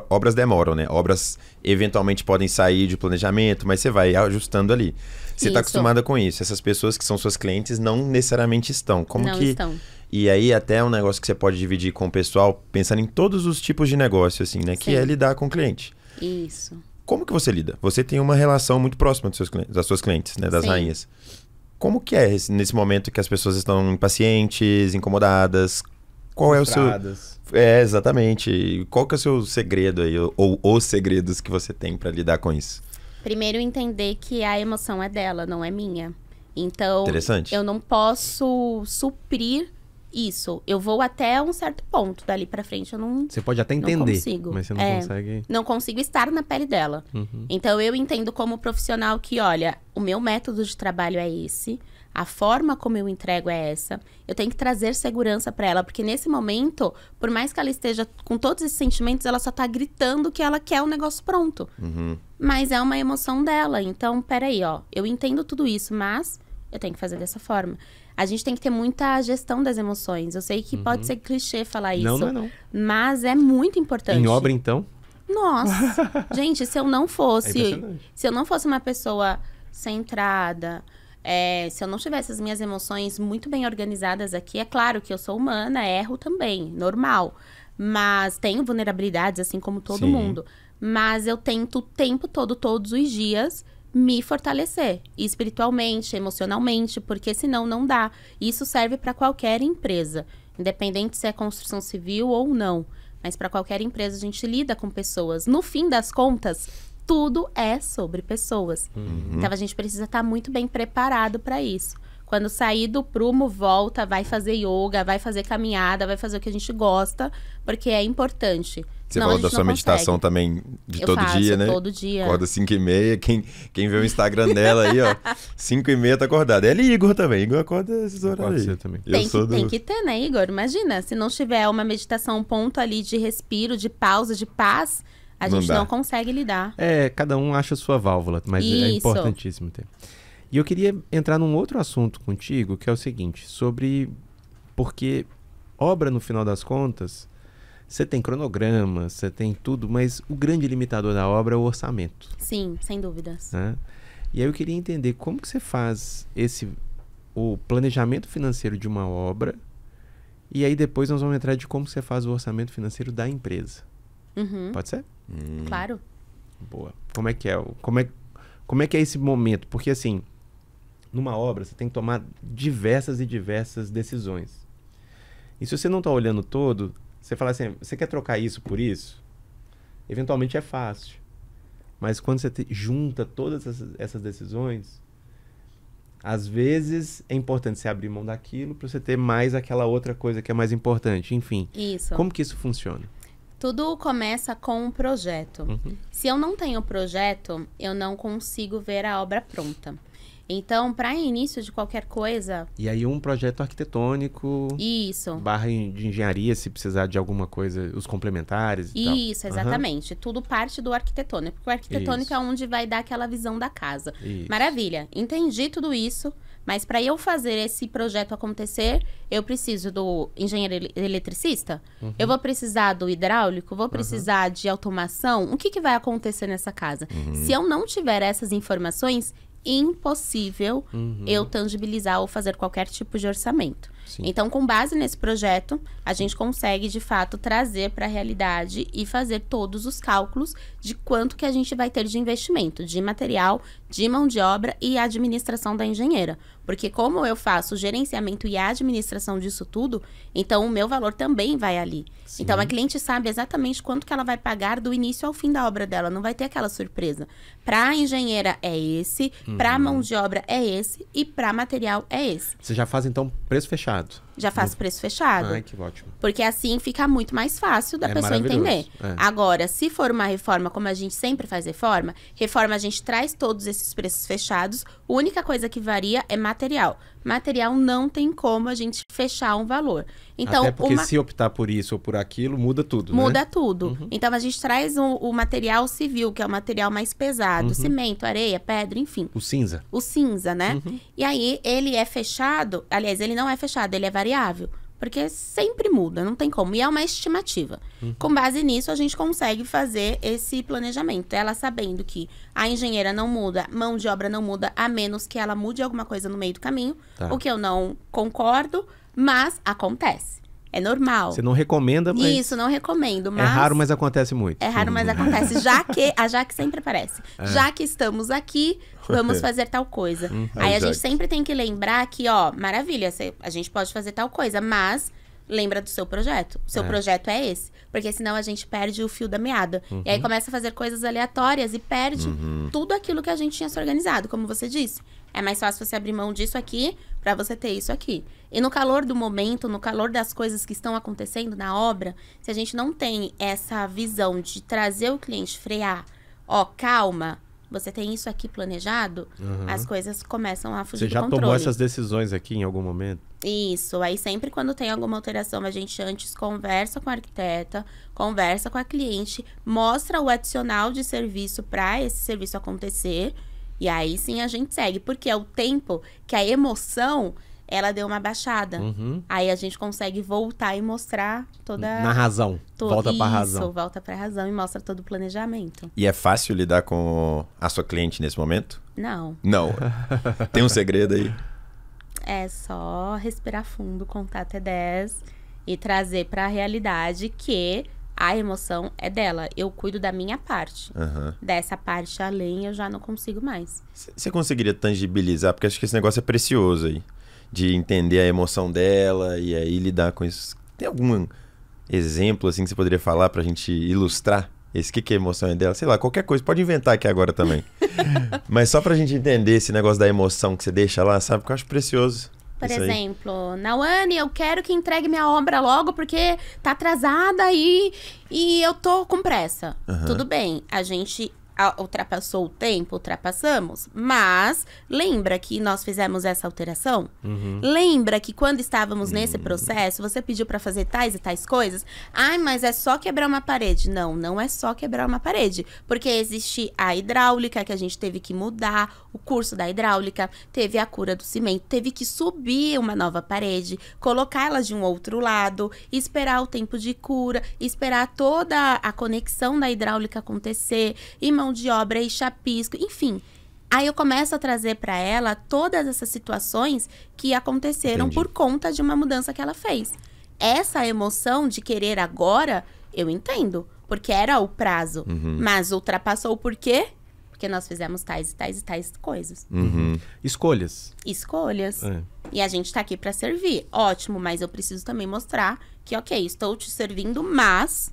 Obras demoram, né? Obras eventualmente podem sair de planejamento, mas você vai ajustando ali. Você tá acostumada com isso. Essas pessoas que são suas clientes não necessariamente estão. Não estão. E aí até é um negócio que você pode dividir com o pessoal, pensando em todos os tipos de negócio, assim, né? Que é lidar com o cliente. Isso. Como que você lida? Você tem uma relação muito próxima das suas clientes, né? Das rainhas. Como que é nesse momento que as pessoas estão impacientes, incomodadas? Qual é o seu... exatamente. Qual que é o seu segredo aí? Ou os segredos que você tem para lidar com isso? Primeiro, entender que a emoção é dela, não é minha. Então, interessante. Eu não posso suprir isso. Eu vou até um certo ponto. Dali pra frente, eu não... Você pode até entender, não consigo. mas você não consegue... Não consigo estar na pele dela. Então, eu entendo como profissional que, olha, o meu método de trabalho é esse. A forma como eu entrego é essa. Eu tenho que trazer segurança pra ela. Porque nesse momento, por mais que ela esteja com todos esses sentimentos, ela só tá gritando que ela quer o negócio pronto. Mas é uma emoção dela. Então, peraí, ó. Eu entendo tudo isso, mas eu tenho que fazer dessa forma. A gente tem que ter muita gestão das emoções. Eu sei que pode ser clichê falar isso. Não. Mas é muito importante. Em obra, então? Nossa. Gente, se eu não fosse... Se eu não fosse uma pessoa centrada... se eu não tivesse as minhas emoções muito bem organizadas aqui, é claro que eu sou humana, erro também, normal. Mas tenho vulnerabilidades, assim como todo mundo. Mas eu tento o tempo todo, todos os dias, me fortalecer. Espiritualmente, emocionalmente, porque senão não dá. Isso serve para qualquer empresa. Independente se é construção civil ou não. Mas para qualquer empresa, a gente lida com pessoas. No fim das contas... Tudo é sobre pessoas. Então, a gente precisa estar muito bem preparado para isso. Quando sair do prumo, volta, vai fazer yoga, vai fazer caminhada, vai fazer o que a gente gosta, porque é importante. Você falou da sua meditação também de todo dia, né? Todo dia. Acorda 5h30. Quem vê o Instagram dela aí, ó, 5h30 tá acordada. Ela e Igor também. Igor acorda esses horários aí. Também. Tem que ter, né, Igor? Imagina, se não tiver uma meditação, um ponto ali de respiro, de pausa, de paz... A gente não consegue lidar. Cada um acha a sua válvula, mas é importantíssimo ter. E eu queria entrar num outro assunto contigo, que é o seguinte, sobre... Porque obra, no final das contas, você tem cronograma, você tem tudo, mas o grande limitador da obra é o orçamento. Sim, sem dúvidas. Né? E aí eu queria entender como que você faz o planejamento financeiro de uma obra, e aí depois nós vamos entrar de como você faz o orçamento financeiro da empresa. Pode ser? Claro. Boa. Como é que é? Como é que é esse momento? Porque, assim, numa obra você tem que tomar diversas e diversas decisões. E se você não está olhando todo, você fala assim, você quer trocar isso por isso? Eventualmente é fácil. Mas quando você junta todas essas decisões, às vezes é importante você abrir mão daquilo para você ter mais aquela outra coisa que é mais importante. Enfim, como que isso funciona? Tudo começa com um projeto. Se eu não tenho projeto, eu não consigo ver a obra pronta. Então, para início de qualquer coisa... E aí um projeto arquitetônico... Isso. Barra de engenharia, se precisar de alguma coisa, os complementares e tal. Isso, exatamente. Tudo parte do arquitetônico. Porque o arquitetônico é onde vai dar aquela visão da casa. Isso. Maravilha. Entendi tudo isso. Mas para eu fazer esse projeto acontecer, eu preciso do engenheiro eletricista, eu vou precisar do hidráulico, vou precisar de automação. O que vai acontecer nessa casa? Se eu não tiver essas informações, impossível eu tangibilizar ou fazer qualquer tipo de orçamento. Sim. Então, com base nesse projeto, a gente consegue, de fato, trazer para a realidade e fazer todos os cálculos de quanto que a gente vai ter de investimento, de material, de mão de obra e administração da engenheira. Porque como eu faço o gerenciamento e a administração disso tudo, então o meu valor também vai ali. Sim. Então, a cliente sabe exatamente quanto que ela vai pagar do início ao fim da obra dela. Não vai ter aquela surpresa. Para a engenheira é esse, para a mão de obra é esse e para material é esse. Você já faz, então, preço fechado? Já faço preço fechado. Ai, que ótimo. Porque assim fica muito mais fácil da pessoa entender. Agora, se for uma reforma, como a gente sempre faz reforma a gente traz todos esses preços fechados. A única coisa que varia é material. Material não tem como a gente fechar um valor. Então, até porque se optar por isso ou por aquilo, muda tudo, muda né? tudo. Então, a gente traz o material civil, que é o material mais pesado. Cimento, areia, pedra, enfim. O cinza. O cinza, né? E aí, ele é fechado... Aliás, ele não é fechado, ele é variável. Porque sempre muda, não tem como. E é uma estimativa. Com base nisso, a gente consegue fazer esse planejamento. Ela sabendo que a engenheira não muda, mão de obra não muda, a menos que ela mude alguma coisa no meio do caminho. Tá. O que eu não concordo, mas acontece. É normal. Você não recomenda, mas... Isso, não recomendo, mas... É raro, mas acontece muito. É raro, mas acontece. A Jaque sempre aparece. Já que estamos aqui, vamos fazer tal coisa. Aí a gente sempre tem que lembrar que, ó, maravilha, a gente pode fazer tal coisa, mas lembra do seu projeto. O seu projeto é esse. Porque senão a gente perde o fio da meada. E aí começa a fazer coisas aleatórias e perde tudo aquilo que a gente tinha se organizado, como você disse. É mais fácil você abrir mão disso aqui para você ter isso aqui. E no calor do momento, no calor das coisas que estão acontecendo na obra, se a gente não tem essa visão de trazer o cliente, frear, ó, calma, você tem isso aqui planejado, as coisas começam a fugir do controle. Você já tomou essas decisões aqui em algum momento? Isso, aí sempre quando tem alguma alteração, a gente antes conversa com a arquiteta, conversa com a cliente, mostra o adicional de serviço para esse serviço acontecer, e aí sim a gente segue, porque é o tempo que a emoção, ela deu uma baixada. Aí a gente consegue voltar e mostrar toda... Na razão. Volta pra razão. Isso, volta pra razão e mostra todo o planejamento. E é fácil lidar com a sua cliente nesse momento? Não. Não. Tem um segredo aí? É só respirar fundo, contar até 10 e trazer pra realidade que a emoção é dela. Eu cuido da minha parte. Dessa parte além, eu já não consigo mais. Você conseguiria tangibilizar? Porque acho que esse negócio é precioso aí. De entender a emoção dela e aí lidar com isso. Tem algum exemplo assim que você poderia falar pra gente ilustrar? Esse que é a emoção é dela? Sei lá, qualquer coisa. Pode inventar aqui agora também. Mas só pra gente entender esse negócio da emoção que você deixa lá, sabe? Porque eu acho precioso. Por exemplo, Nawane, eu quero que entregue minha obra logo porque tá atrasada e eu tô com pressa. Tudo bem, a gente ultrapassou o tempo, ultrapassamos, mas lembra que nós fizemos essa alteração? Lembra que quando estávamos nesse processo, você pediu para fazer tais e tais coisas? Ai, mas é só quebrar uma parede. Não, não é só quebrar uma parede, porque existe a hidráulica que a gente teve que mudar, o curso da hidráulica, teve a cura do cimento, teve que subir uma nova parede, colocar ela de um outro lado, esperar o tempo de cura, esperar toda a conexão da hidráulica acontecer, e mão de obra e chapisco, enfim. Aí eu começo a trazer para ela todas essas situações que aconteceram por conta de uma mudança que ela fez. Essa emoção de querer agora, eu entendo, porque era o prazo, mas ultrapassou por quê? Porque nós fizemos tais e tais e tais coisas. Escolhas. Escolhas. E a gente tá aqui para servir. Ótimo, mas eu preciso também mostrar que, ok, estou te servindo, mas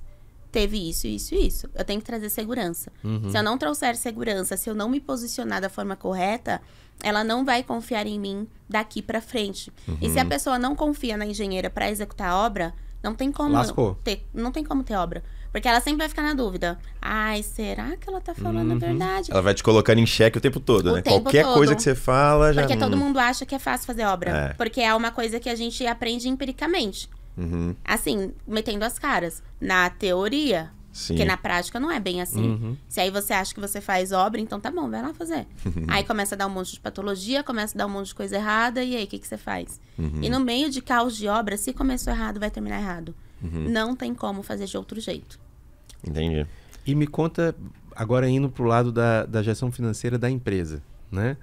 teve isso, isso e isso. Eu tenho que trazer segurança. Se eu não trouxer segurança, se eu não me posicionar da forma correta, ela não vai confiar em mim daqui pra frente. E se a pessoa não confia na engenheira para executar a obra, não tem como Lascou. não tem como ter obra. Porque ela sempre vai ficar na dúvida. Ai, será que ela tá falando a verdade? Ela vai te colocando em xeque o tempo todo, O né? tempo Qualquer todo. coisa que você fala já... Porque todo mundo acha que é fácil fazer obra. É. Porque é uma coisa que a gente aprende empiricamente. Assim, metendo as caras. Na teoria. Sim. Porque na prática não é bem assim. Se aí você acha que você faz obra, então tá bom, vai lá fazer. Aí começa a dar um monte de patologia, começa a dar um monte de coisa errada, e aí o que você faz? E no meio de caos de obra, se começou errado, vai terminar errado. Não tem como fazer de outro jeito. Entendi. E me conta, agora indo pro lado da gestão financeira da empresa, né?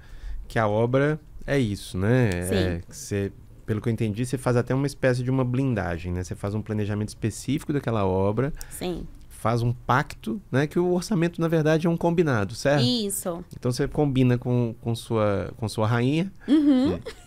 Que a obra é isso, né? Sim. Você, pelo que eu entendi, você faz até uma espécie de uma blindagem, né? Você faz um planejamento específico daquela obra, Sim. faz um pacto, né? Que o orçamento, na verdade, é um combinado, certo? Isso. Então você combina com sua rainha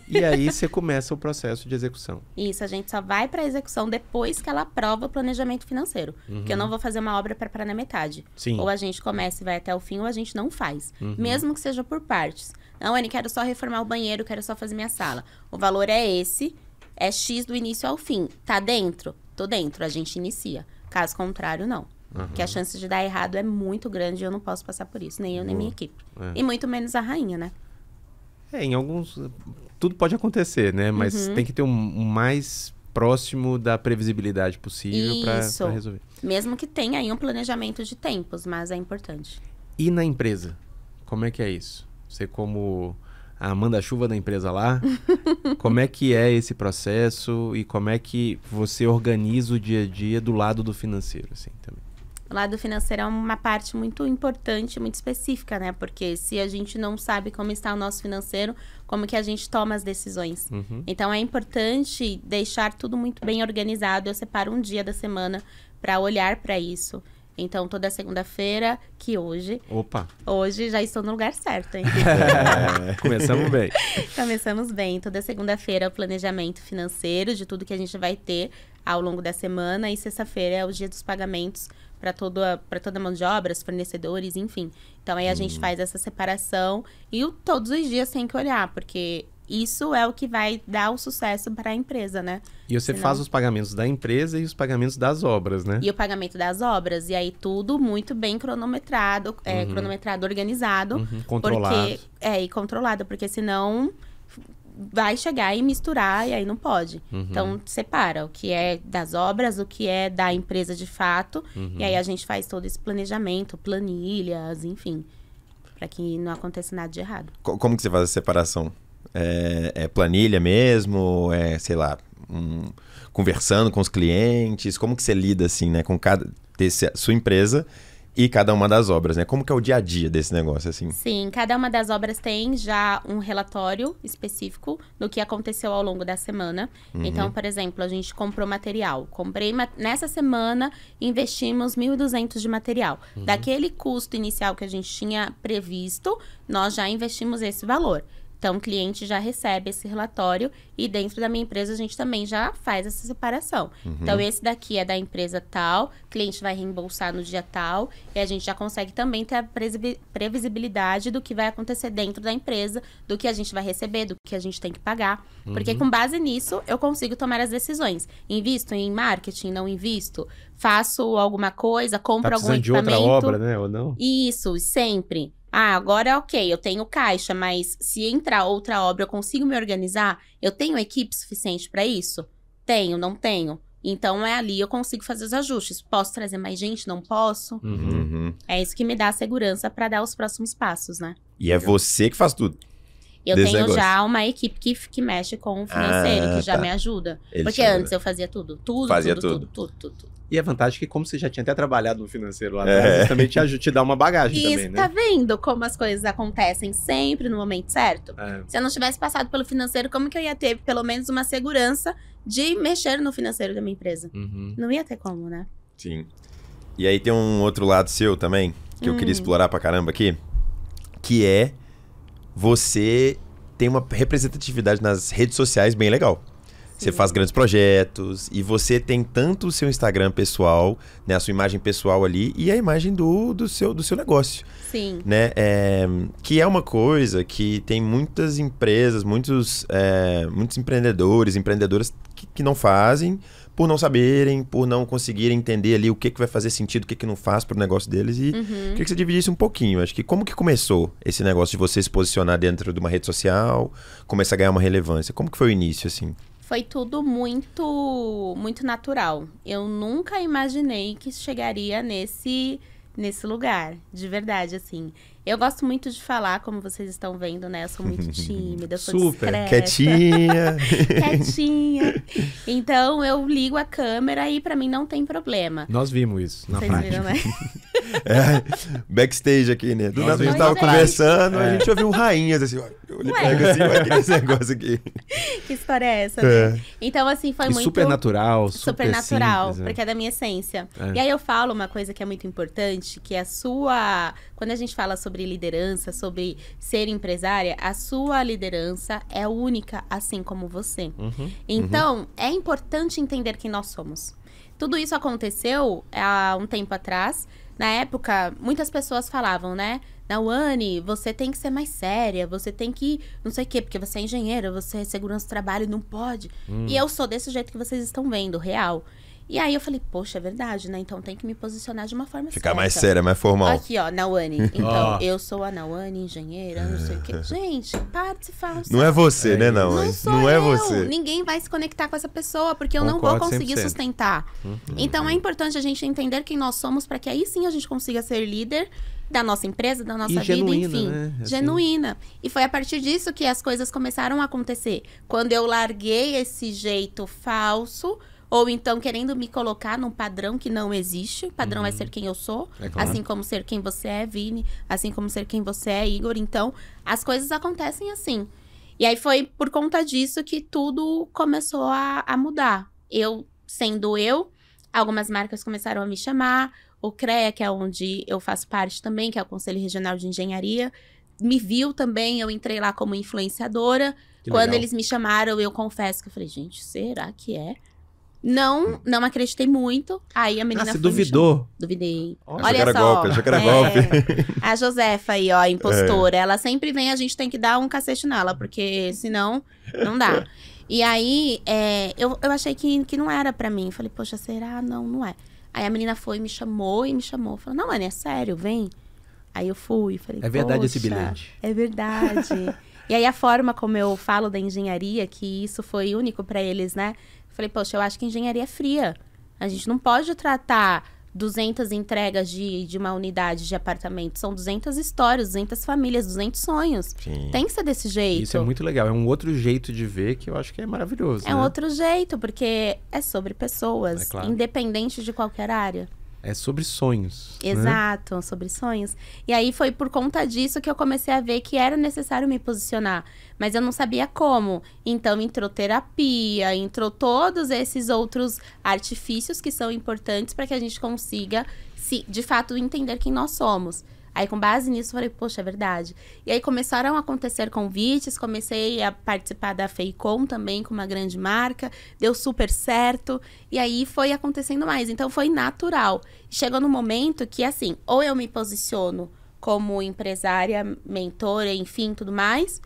e aí você começa o processo de execução. Isso, a gente só vai para execução depois que ela aprova o planejamento financeiro. Porque eu não vou fazer uma obra para parar na metade. Sim. Ou a gente começa e vai até o fim, ou a gente não faz. Mesmo que seja por partes. Não, Anny, quero só reformar o banheiro, quero só fazer minha sala. O valor é esse, é X do início ao fim. Tá dentro? Tô dentro, a gente inicia. Caso contrário, não. Porque a chance de dar errado é muito grande e eu não posso passar por isso. Nem eu, nem minha equipe. E muito menos a rainha, né? Em alguns... Tudo pode acontecer, né? Mas tem que ter um mais próximo da previsibilidade possível para resolver. Mesmo que tenha aí um planejamento de tempos, mas é importante. E na empresa? Como é que é isso? Você como a manda-chuva da empresa lá, como é que é esse processo e como é que você organiza o dia a dia do lado do financeiro, assim, também? O lado financeiro é uma parte muito importante, muito específica, né? Porque se a gente não sabe como está o nosso financeiro, como que a gente toma as decisões? Então, é importante deixar tudo muito bem organizado. Eu separo um dia da semana para olhar para isso. Então, toda segunda-feira, que hoje... Opa! Hoje já estou no lugar certo, hein? Começamos bem. Começamos bem. Toda segunda-feira é o planejamento financeiro de tudo que a gente vai ter ao longo da semana. E sexta-feira é o dia dos pagamentos para toda a mão de obras, fornecedores, enfim. Então, aí a gente faz essa separação e todos os dias tem que olhar, porque isso é o que vai dar o sucesso para a empresa, né? E você faz os pagamentos da empresa e os pagamentos das obras, né? E o pagamento das obras. E aí tudo muito bem cronometrado, organizado. Controlado. E controlado, porque senão vai chegar e misturar e aí não pode. Então, separa o que é das obras, o que é da empresa de fato. E aí a gente faz todo esse planejamento, planilhas, enfim, para que não aconteça nada de errado. Como que você faz a separação? É planilha mesmo? É, sei lá, conversando com os clientes? Como que você lida, assim, né? Com sua empresa e cada uma das obras, né? Como que é o dia a dia desse negócio, assim? Sim, cada uma das obras tem já um relatório específico do que aconteceu ao longo da semana. Então, por exemplo, a gente comprou material. Nessa semana, investimos 1.200 de material. Daquele custo inicial que a gente tinha previsto, nós já investimos esse valor. Então, o cliente já recebe esse relatório e dentro da minha empresa a gente também já faz essa separação. Então, esse daqui é da empresa tal, o cliente vai reembolsar no dia tal e a gente já consegue também ter a previsibilidade do que vai acontecer dentro da empresa, do que a gente vai receber, do que a gente tem que pagar. Porque com base nisso, eu consigo tomar as decisões. Invisto em marketing, não invisto? Faço alguma coisa, compro algum equipamento. De outra obra, né? Ou não? Isso, sempre. Agora ok, eu tenho caixa, mas se entrar outra obra, eu consigo me organizar? Eu tenho equipe suficiente para isso? Tenho, não tenho. Então, é ali eu consigo fazer os ajustes. Posso trazer mais gente? Não posso? É isso que me dá a segurança para dar os próximos passos, né? E é você que faz tudo? Eu tenho já uma equipe que mexe com o financeiro, que já me ajuda. Porque antes eu fazia tudo. Tudo. E a vantagem é que, como você já tinha até trabalhado no financeiro lá atrás, também te dá uma bagagem também, né? Tá vendo como as coisas acontecem sempre no momento certo? Se eu não tivesse passado pelo financeiro, como que eu ia ter, pelo menos, uma segurança de mexer no financeiro da minha empresa? Não ia ter como, né? Sim. E aí tem um outro lado seu também, que eu queria explorar pra caramba aqui, que é você tem uma representatividade nas redes sociais bem legal. Você faz grandes projetos e você tem tanto o seu Instagram pessoal, né, a sua imagem pessoal ali e a imagem do seu negócio. Sim. Né? Que é uma coisa que tem muitas empresas, muitos empreendedores, empreendedoras que não fazem por não saberem, por não conseguirem entender ali o que vai fazer sentido, o que não faz pro negócio deles. E queria que você dividisse um pouquinho. Acho que como que começou esse negócio de você se posicionar dentro de uma rede social, começar a ganhar uma relevância? Como que foi o início, assim? Foi tudo muito, muito natural. Eu nunca imaginei que chegaria nesse lugar, de verdade, assim. Eu gosto muito de falar, como vocês estão vendo, né? Eu sou muito tímida, eu sou discreta. Quietinha. Quietinha. Então, eu ligo a câmera e pra mim não tem problema. Nós vimos isso na Vocês prática. viram, né? Backstage aqui, né? Do nada a gente vimos tava na conversando, a gente ouviu um rainhas, assim, ó. Eu pego assim, vai aquele negócio aqui. Que história é essa, né? Então, assim, foi muito... super natural, super natural, simples, porque é da minha essência. É. E aí eu falo uma coisa que é muito importante, que a sua... Quando a gente fala sobre liderança, sobre ser empresária, a sua liderança é única, assim como você. Então, é importante entender quem nós somos. Tudo isso aconteceu há um tempo atrás. Na época, muitas pessoas falavam, né? Nauane, você tem que ser mais séria, você tem que não sei o quê, porque você é engenheira, você é segurança do trabalho, não pode. E eu sou desse jeito que vocês estão vendo, real. E aí eu falei, poxa, é verdade, né? Então tem que me posicionar de uma forma Ficar certa. mais séria, mais formal. Aqui, ó, Nauane. Então, eu sou a Nauane, engenheira, não sei o quê. Gente, para de se falar. Não é você, né, não? Não sou Não é eu. você. Ninguém vai se conectar com essa pessoa, porque eu não vou Concordo conseguir 100%. sustentar. Então, é importante a gente entender quem nós somos, para que aí sim a gente consiga ser líder da nossa empresa, da nossa vida, genuína, enfim. né? Assim. Genuína. E foi a partir disso que as coisas começaram a acontecer. Quando eu larguei esse jeito falso, ou então querendo me colocar num padrão que não existe. O padrão é ser quem eu sou, É claro. assim como ser quem você é, Vini, assim como ser quem você é, Igor. Então, as coisas acontecem assim. E aí foi por conta disso que tudo começou a mudar. Eu, sendo eu, algumas marcas começaram a me chamar. O CREA, que é onde eu faço parte também, que é o Conselho Regional de Engenharia, me viu também, eu entrei lá como influenciadora. Que Quando legal. eles me chamaram, eu confesso que eu falei, gente, será que é? Não acreditei muito. Aí a menina você foi me duvidou? chamar. Duvidei. Achou Olha que era só. golpe, achou que era golpe. A Josefa aí, ó, a impostora. Ela sempre vem, a gente tem que dar um cacete nela, porque senão não dá. E aí, eu achei que não era pra mim. Falei, poxa, será? Não é. Aí a menina foi, me chamou. Falou, não, Anny, é sério, vem. Aí eu fui, falei, É verdade esse "Poxa, bilhete." É verdade. E aí a forma como eu falo da engenharia, que isso foi único pra eles, né? Falei, poxa, eu acho que engenharia é fria. A gente não pode tratar 200 entregas de uma unidade de apartamento. São 200 histórias, 200 famílias, 200 sonhos. Sim. Tem que ser desse jeito. Isso é muito legal. É um outro jeito de ver que eu acho que é maravilhoso. É né? um outro jeito, porque é sobre pessoas, É claro. independente de qualquer área. É sobre sonhos. né? Exato, sobre sonhos. E aí foi por conta disso que eu comecei a ver que era necessário me posicionar. Mas eu não sabia como. Então entrou terapia, entrou todos esses outros artifícios que são importantes para que a gente consiga, de fato, entender quem nós somos. Aí, com base nisso, eu falei, poxa, é verdade. E aí, começaram a acontecer convites, comecei a participar da Feicom também, com uma grande marca, deu super certo, e aí foi acontecendo mais. Então, foi natural. Chegou no momento que, assim, ou eu me posiciono como empresária, mentora, enfim, tudo mais,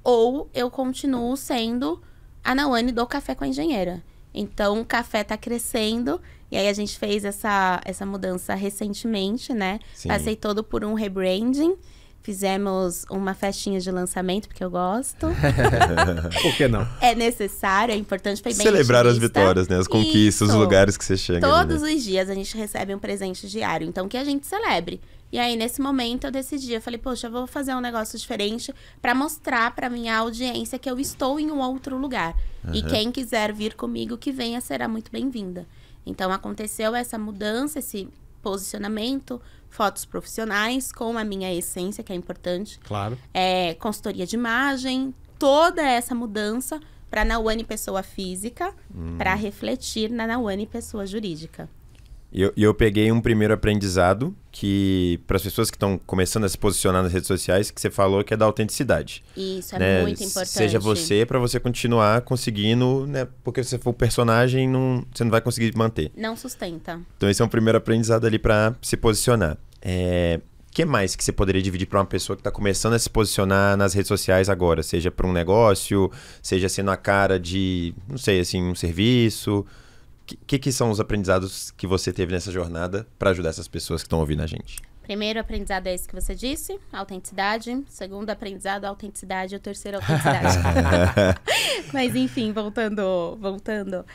ou eu continuo sendo a Nauane do Café com a Engenheira. Então, o café tá crescendo. E aí, a gente fez essa mudança recentemente, né? Sim. Passei todo por um rebranding. Fizemos uma festinha de lançamento, porque eu gosto. Por que não? É necessário, é importante. Foi bem Celebrar as intimista. vitórias, né? As conquistas, os Isso. lugares que você chega. ali, Todos né? os dias a gente recebe um presente diário. Então, que a gente celebre. E aí, nesse momento, eu decidi. Eu falei, poxa, eu vou fazer um negócio diferente pra mostrar pra minha audiência que eu estou em um outro lugar. E quem quiser vir comigo, que venha, será muito bem-vinda. Então, aconteceu essa mudança, esse posicionamento, fotos profissionais com a minha essência, que é importante. Claro. Consultoria de imagem, toda essa mudança para Nauane pessoa física, para refletir na Nauane pessoa jurídica. E eu peguei um primeiro aprendizado que, para as pessoas que estão começando a se posicionar nas redes sociais, que você falou que é da autenticidade. Isso é né? muito importante. Seja você, para você continuar conseguindo, né? Porque se você for personagem, você não vai conseguir manter. Não sustenta. Então esse é um primeiro aprendizado ali para se posicionar. Que mais que você poderia dividir para uma pessoa que está começando a se posicionar nas redes sociais agora? Seja para um negócio, seja sendo a cara de, não sei, assim, um serviço. que são os aprendizados que você teve nessa jornada para ajudar essas pessoas que estão ouvindo a gente? Primeiro aprendizado é esse que você disse, autenticidade. Segundo aprendizado, autenticidade. O terceiro, autenticidade. Mas enfim, voltando.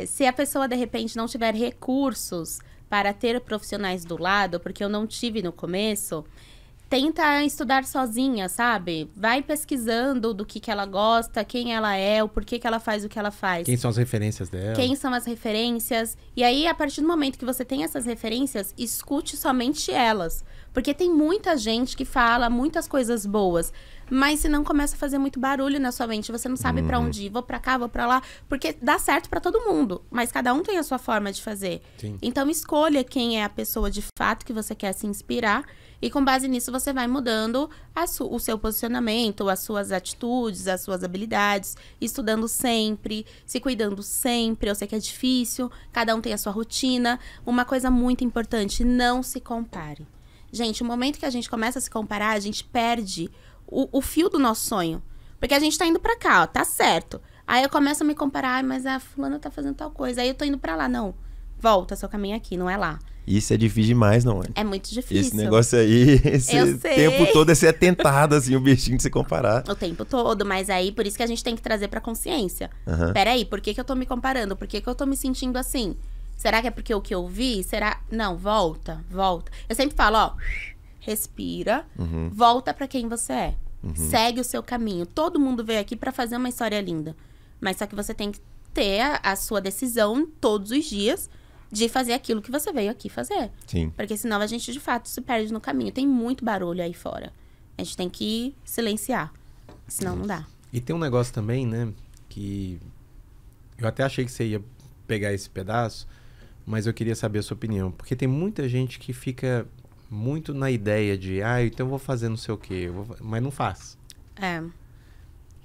Se a pessoa, de repente, não tiver recursos para ter profissionais do lado, porque eu não tive no começo, tenta estudar sozinha, sabe? Vai pesquisando do que ela gosta, quem ela é, o porquê que ela faz o que ela faz. Quem são as referências dela? Quem são as referências. E aí, a partir do momento que você tem essas referências, escute somente elas. Porque tem muita gente que fala muitas coisas boas, mas se não começa a fazer muito barulho na sua mente, você não sabe pra onde ir, vou pra cá, vou pra lá, porque dá certo pra todo mundo, mas cada um tem a sua forma de fazer. Sim. Então, escolha quem é a pessoa de fato que você quer se inspirar e com base nisso você vai mudando o seu posicionamento, as suas atitudes, as suas habilidades, estudando sempre, se cuidando sempre. Eu sei que é difícil, cada um tem a sua rotina. Uma coisa muito importante, não se compare. Gente, o momento que a gente começa a se comparar, a gente perde o fio do nosso sonho. Porque a gente tá indo pra cá, ó, tá certo. Aí eu começo a me comparar, mas a fulana tá fazendo tal coisa. Aí eu tô indo pra lá. Não, volta, seu caminho aqui, não é lá. Isso é difícil demais, não é? É muito difícil. Esse negócio aí, Eu sei. tempo todo é ser atentado, assim, o bichinho de se comparar. O tempo todo, mas aí, por isso que a gente tem que trazer pra consciência. Peraí, por que eu tô me comparando? Por que eu tô me sentindo assim? Será que é porque o que eu vi? Será? Não, volta. Eu sempre falo, ó, respira, volta pra quem você é. Segue o seu caminho. Todo mundo veio aqui pra fazer uma história linda. Mas só que você tem que ter a sua decisão todos os dias de fazer aquilo que você veio aqui fazer. Sim. Porque senão a gente, de fato, se perde no caminho. Tem muito barulho aí fora. A gente tem que silenciar. Senão não dá. E tem um negócio também, né? Que eu até achei que você ia pegar esse pedaço, mas eu queria saber a sua opinião. Porque tem muita gente que fica muito na ideia de, então eu vou fazer não sei o quê, mas não faz. É.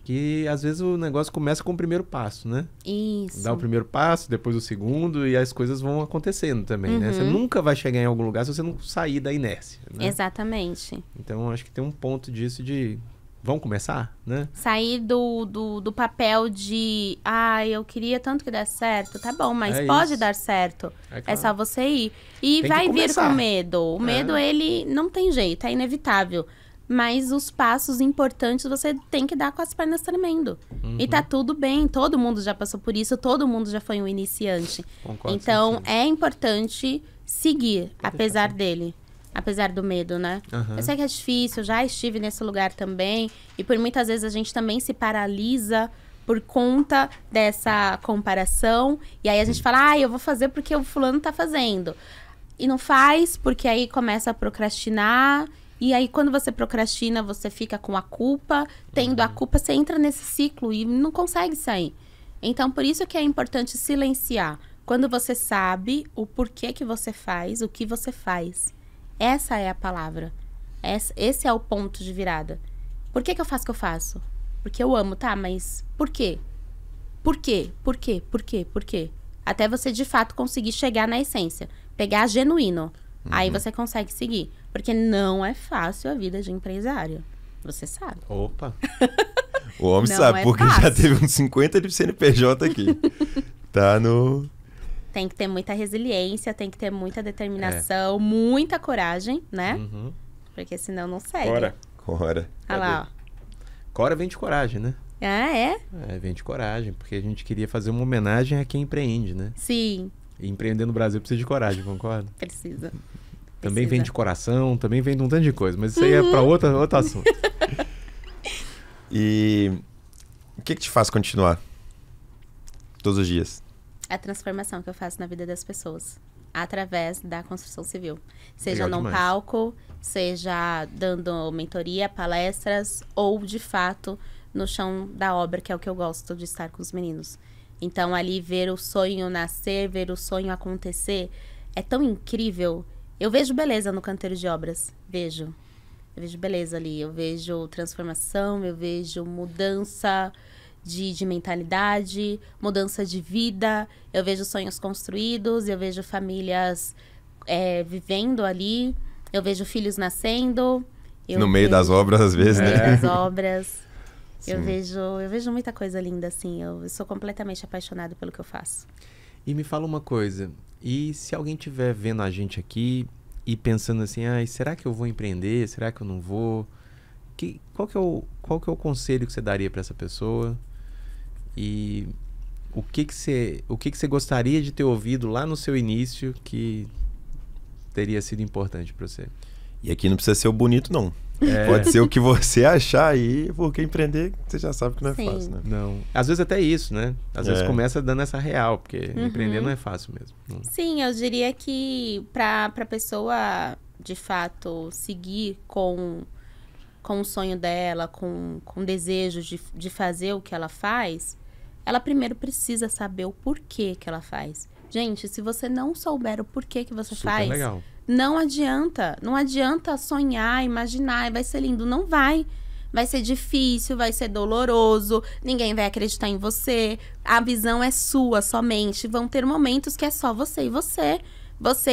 Que às vezes o negócio começa com o primeiro passo, né? Isso. Dá o primeiro passo, depois o segundo, e as coisas vão acontecendo também, né? Você nunca vai chegar em algum lugar se você não sair da inércia, né? Exatamente. Então, acho que tem um ponto disso de... Vamos começar, né? Sair do papel de... eu queria tanto que desse certo. Tá bom, mas É pode isso. dar certo. É É claro. só você ir. E Tem que vai vir começar. com medo. O medo, ele não tem jeito, é inevitável. Mas os passos importantes você tem que dar com as pernas tremendo. E tá tudo bem, todo mundo já passou por isso, todo mundo já foi um iniciante. Concordo Então, 100%. é importante seguir, apesar dele. Apesar do medo, né? Eu sei que é difícil, já estive nesse lugar também. E por muitas vezes a gente também se paralisa por conta dessa comparação. E aí a gente fala, eu vou fazer porque o fulano tá fazendo. E não faz, porque aí começa a procrastinar. E aí, quando você procrastina, você fica com a culpa. Tendo a culpa, você entra nesse ciclo e não consegue sair. Então, por isso que é importante silenciar. Quando você sabe o porquê que você faz, o que você faz. Essa é a palavra. Esse é o ponto de virada. Por que eu faço o que eu faço? Porque eu amo, tá? Mas por quê? Por quê? Por quê? Por quê? Por quê? Até você, de fato, conseguir chegar na essência. Pegar genuíno. Aí você consegue seguir. Porque não é fácil a vida de empresário. Você sabe. Opa! O homem Não sabe, é porque já fácil. teve uns 50 de CNPJ aqui. Tá no... Tem que ter muita resiliência, tem que ter muita determinação, muita coragem, né? Porque senão não segue. Cora. Cora. Olha lá, Cora vem de coragem, né? ó. Ah, é? Vem de coragem, porque a gente queria fazer uma homenagem a quem empreende, né? Sim, E empreender no Brasil precisa de coragem, concorda? precisa. Também Precisa. vem de coração, também vem de um tanto de coisa, mas isso aí é pra outro assunto. E o que te faz continuar? Todos os dias. A transformação que eu faço na vida das pessoas. Através da construção civil. Seja Legal num demais. palco, seja dando mentoria, palestras, ou de fato no chão da obra, que é o que eu gosto de estar com os meninos. Então, ali ver o sonho nascer, ver o sonho acontecer, é tão incrível. Eu vejo beleza no canteiro de obras. Vejo. Eu vejo beleza ali. Eu vejo transformação, eu vejo mudança de mentalidade, mudança de vida. Eu vejo sonhos construídos, eu vejo famílias vivendo ali. Eu vejo filhos nascendo. No meio das obras, às vezes, No né? meio das obras. Sim. Eu vejo muita coisa linda, assim. Eu sou completamente apaixonada pelo que eu faço. E me fala uma coisa, e se alguém estiver vendo a gente aqui e pensando assim, será que eu vou empreender? Será que eu não vou? Qual que é o conselho que você daria para essa pessoa? E o que você gostaria de ter ouvido lá no seu início que teria sido importante para você? E aqui não precisa ser o bonito, não. Pode ser o que você achar aí, porque empreender, você já sabe que não é fácil, né? Não. Às vezes até isso, né? Às vezes começa dando essa real, porque empreender não é fácil mesmo. Não. Sim, eu diria que pra pessoa, de fato, seguir com o sonho dela, com o desejo de fazer o que ela faz, ela primeiro precisa saber o porquê que ela faz. Gente, se você não souber o porquê que você faz, legal. Não adianta sonhar, imaginar, vai ser lindo, não vai. Vai ser difícil, vai ser doloroso, ninguém vai acreditar em você, a visão é sua somente, vão ter momentos que é só você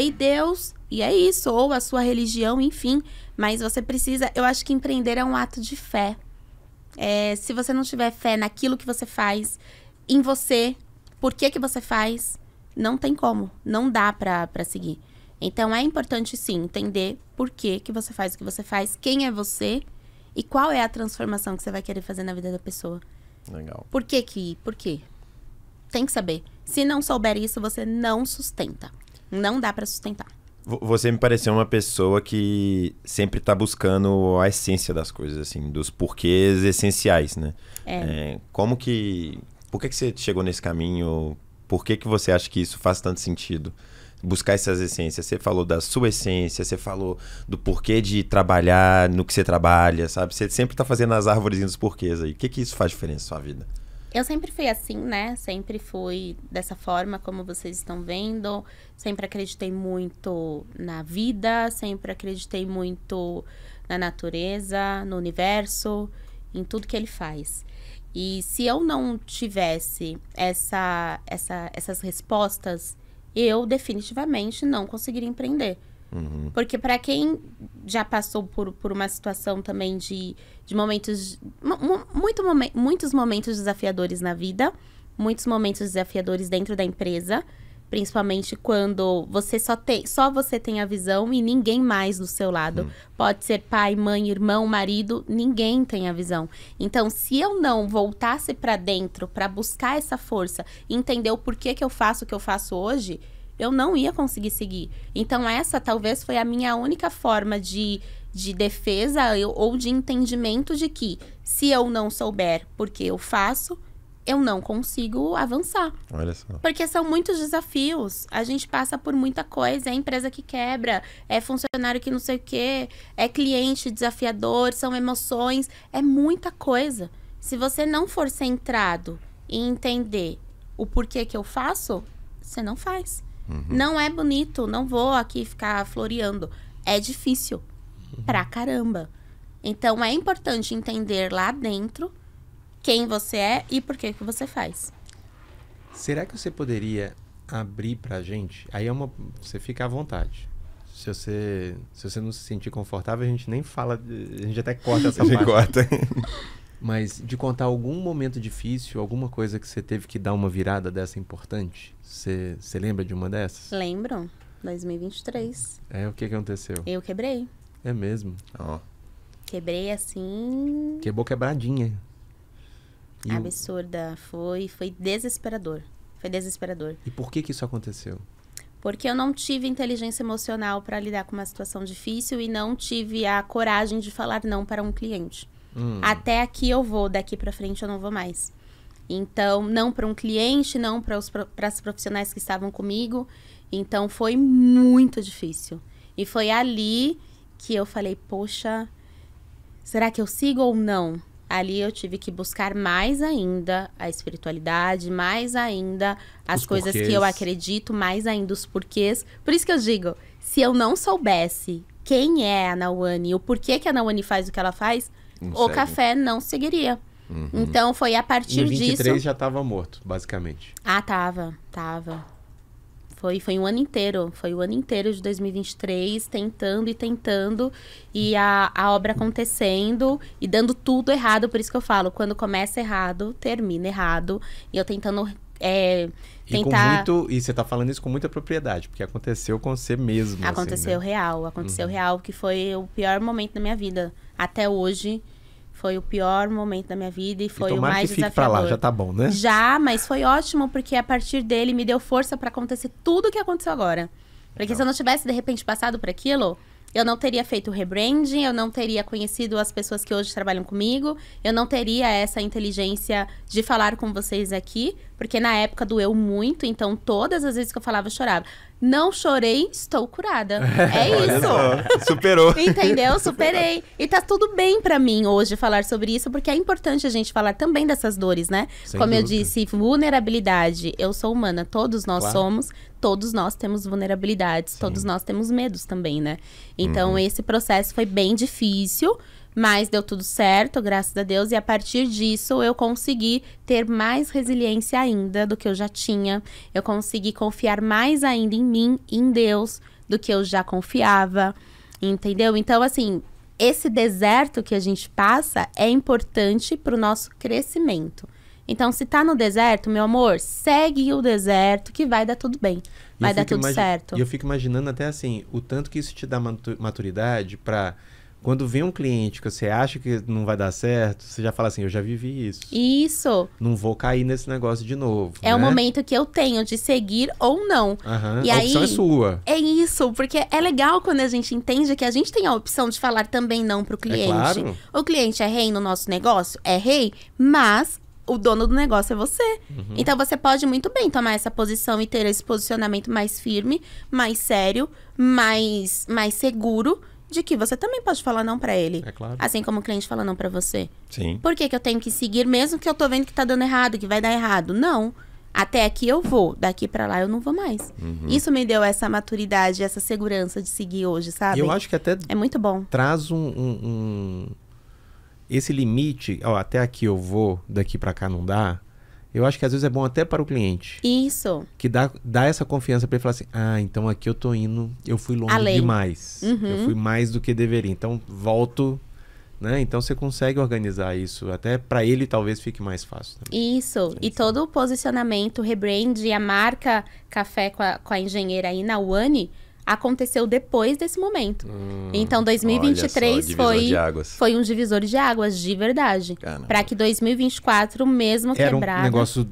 e Deus, e é isso, ou a sua religião, enfim, mas você precisa, eu acho que empreender é um ato de fé. Se você não tiver fé naquilo que você faz, em você, por que você faz, não tem como, não dá pra seguir. Então, é importante, sim, entender por que você faz o que você faz, quem é você e qual é a transformação que você vai querer fazer na vida da pessoa. Legal. Por quê? Tem que saber. Se não souber isso, você não sustenta. Não dá pra sustentar. Você me pareceu uma pessoa que sempre tá buscando a essência das coisas, assim, dos porquês essenciais, né? Por que você chegou nesse caminho? Por que você acha que isso faz tanto sentido? Buscar essas essências. Você falou da sua essência, você falou do porquê de trabalhar no que você trabalha, sabe? Você sempre tá fazendo as árvores dos porquês aí. O que isso faz diferença na sua vida? Eu sempre fui assim, né? Sempre fui dessa forma, como vocês estão vendo. Sempre acreditei muito na vida, sempre acreditei muito na natureza, no universo, em tudo que ele faz. E se eu não tivesse essas respostas, eu definitivamente não conseguiria empreender. Porque para quem já passou por uma situação também de momentos, muitos momentos desafiadores na vida, muitos momentos desafiadores dentro da empresa, principalmente quando você só você tem a visão e ninguém mais do seu lado. Pode ser pai, mãe, irmão, marido, ninguém tem a visão. Então, se eu não voltasse para dentro para buscar essa força, entender o porquê que eu faço o que eu faço hoje, eu não ia conseguir seguir. Então, essa talvez foi a minha única forma de defesa ou de entendimento de que, se eu não souber por que eu faço, eu não consigo avançar. Olha só. Porque são muitos desafios. A gente passa por muita coisa. É empresa que quebra, é funcionário que não sei o quê, é cliente desafiador, são emoções. É muita coisa. Se você não for centrado em entender o porquê que eu faço, você não faz. Não é bonito, não vou aqui ficar floreando. É difícil pra caramba. Então, é importante entender lá dentro quem você é e por que você faz. Será que você poderia abrir pra gente? Aí você fica à vontade. Se você não se sentir confortável, a gente nem fala, a gente até corta essa parte. Corta. Mas de contar algum momento difícil, alguma coisa que você teve que dar uma virada dessa importante? Você lembra de uma dessas? Lembro? 2023. O que aconteceu? Eu quebrei. É mesmo? Quebrei assim... Quebrou quebradinha. Absurda. Foi desesperador. Foi desesperador. E por que isso aconteceu? Porque eu não tive inteligência emocional para lidar com uma situação difícil e não tive a coragem de falar não para um cliente. Até aqui eu vou, daqui para frente eu não vou mais. Então, não para um cliente, não para as profissionais que estavam comigo. Então, foi muito difícil. E foi ali que eu falei, poxa, será que eu sigo ou não? Ali eu tive que buscar mais ainda a espiritualidade, mais ainda as coisas que eu acredito, mais ainda os porquês. Por isso que eu digo, se eu não soubesse quem é a Nawane e o porquê que a Nawane faz o que ela faz, o café não seguiria. Então, foi a partir disso... Em 23 já estava morto, basicamente. Tava. Foi um ano inteiro. Foi o ano inteiro de 2023, tentando. E a obra acontecendo e dando tudo errado. Por isso que eu falo, quando começa errado, termina errado. E eu tentando tentar... E você tá falando isso com muita propriedade, porque aconteceu com você mesmo. Aconteceu assim, né? aconteceu real, que foi o pior momento da minha vida. Até hoje, foi o pior momento da minha vida e foi o mais que fique desafiador. pra lá, já tá bom, né? Já, mas foi ótimo, porque a partir dele me deu força pra acontecer tudo o que aconteceu agora. Porque se eu não tivesse, de repente, passado por aquilo, eu não teria feito o rebranding, eu não teria conhecido as pessoas que hoje trabalham comigo, eu não teria essa inteligência de falar com vocês aqui, porque na época doeu muito, então todas as vezes que eu falava, eu chorava. Não chorei, estou curada. É isso. Superou. Entendeu? Superei. E tá tudo bem pra mim hoje falar sobre isso, porque é importante a gente falar também dessas dores, né? Sem Como eu dúvida. disse, vulnerabilidade. Eu sou humana, todos nós Claro. somos, todos nós temos vulnerabilidades, todos nós temos medos também, né? Então, esse processo foi bem difícil, mas deu tudo certo, graças a Deus. E a partir disso, eu consegui ter mais resiliência ainda do que eu já tinha. Eu consegui confiar mais ainda em mim, em Deus, do que eu já confiava. Entendeu? Então, assim, esse deserto que a gente passa é importante pro nosso crescimento. Então, se tá no deserto, meu amor, segue o deserto que vai dar tudo bem. Vai dar tudo certo. E eu fico imaginando até assim, o tanto que isso te dá maturidade pra... Quando vem um cliente que você acha que não vai dar certo, você já fala assim, eu já vivi isso. Isso. Não vou cair nesse negócio de novo. É o momento que eu tenho de seguir ou não. E a aí, opção é sua. É isso, porque é legal quando a gente entende que a gente tem a opção de falar também não pro cliente. claro. O cliente é rei no nosso negócio? É rei, mas o dono do negócio é você. Então você pode muito bem tomar essa posição e ter esse posicionamento mais firme, mais sério, mais seguro, de que você também pode falar não pra ele. É claro. Assim como o cliente fala não pra você. Sim. Por que que eu tenho que seguir, mesmo que eu tô vendo que tá dando errado, que vai dar errado? Não. Até aqui eu vou, daqui pra lá eu não vou mais. Isso me deu essa maturidade, essa segurança de seguir hoje, sabe? E eu acho que até É muito bom. traz esse limite, ó, até aqui eu vou, daqui pra cá não dá. Eu acho que às vezes é bom até para o cliente. Isso. Que dá essa confiança para ele falar assim, então aqui eu tô indo, eu fui longe Além. demais. Eu fui mais do que deveria. Então volto, né? Então você consegue organizar isso. Até para ele talvez fique mais fácil também. Isso. E todo o posicionamento, o rebrand e a marca Café com a engenheira aí na One aconteceu depois desse momento. Então 2023 olha só, divisor de águas. foi um divisor de águas de verdade. Caramba. Para que 2024, mesmo Era quebrado... um negócio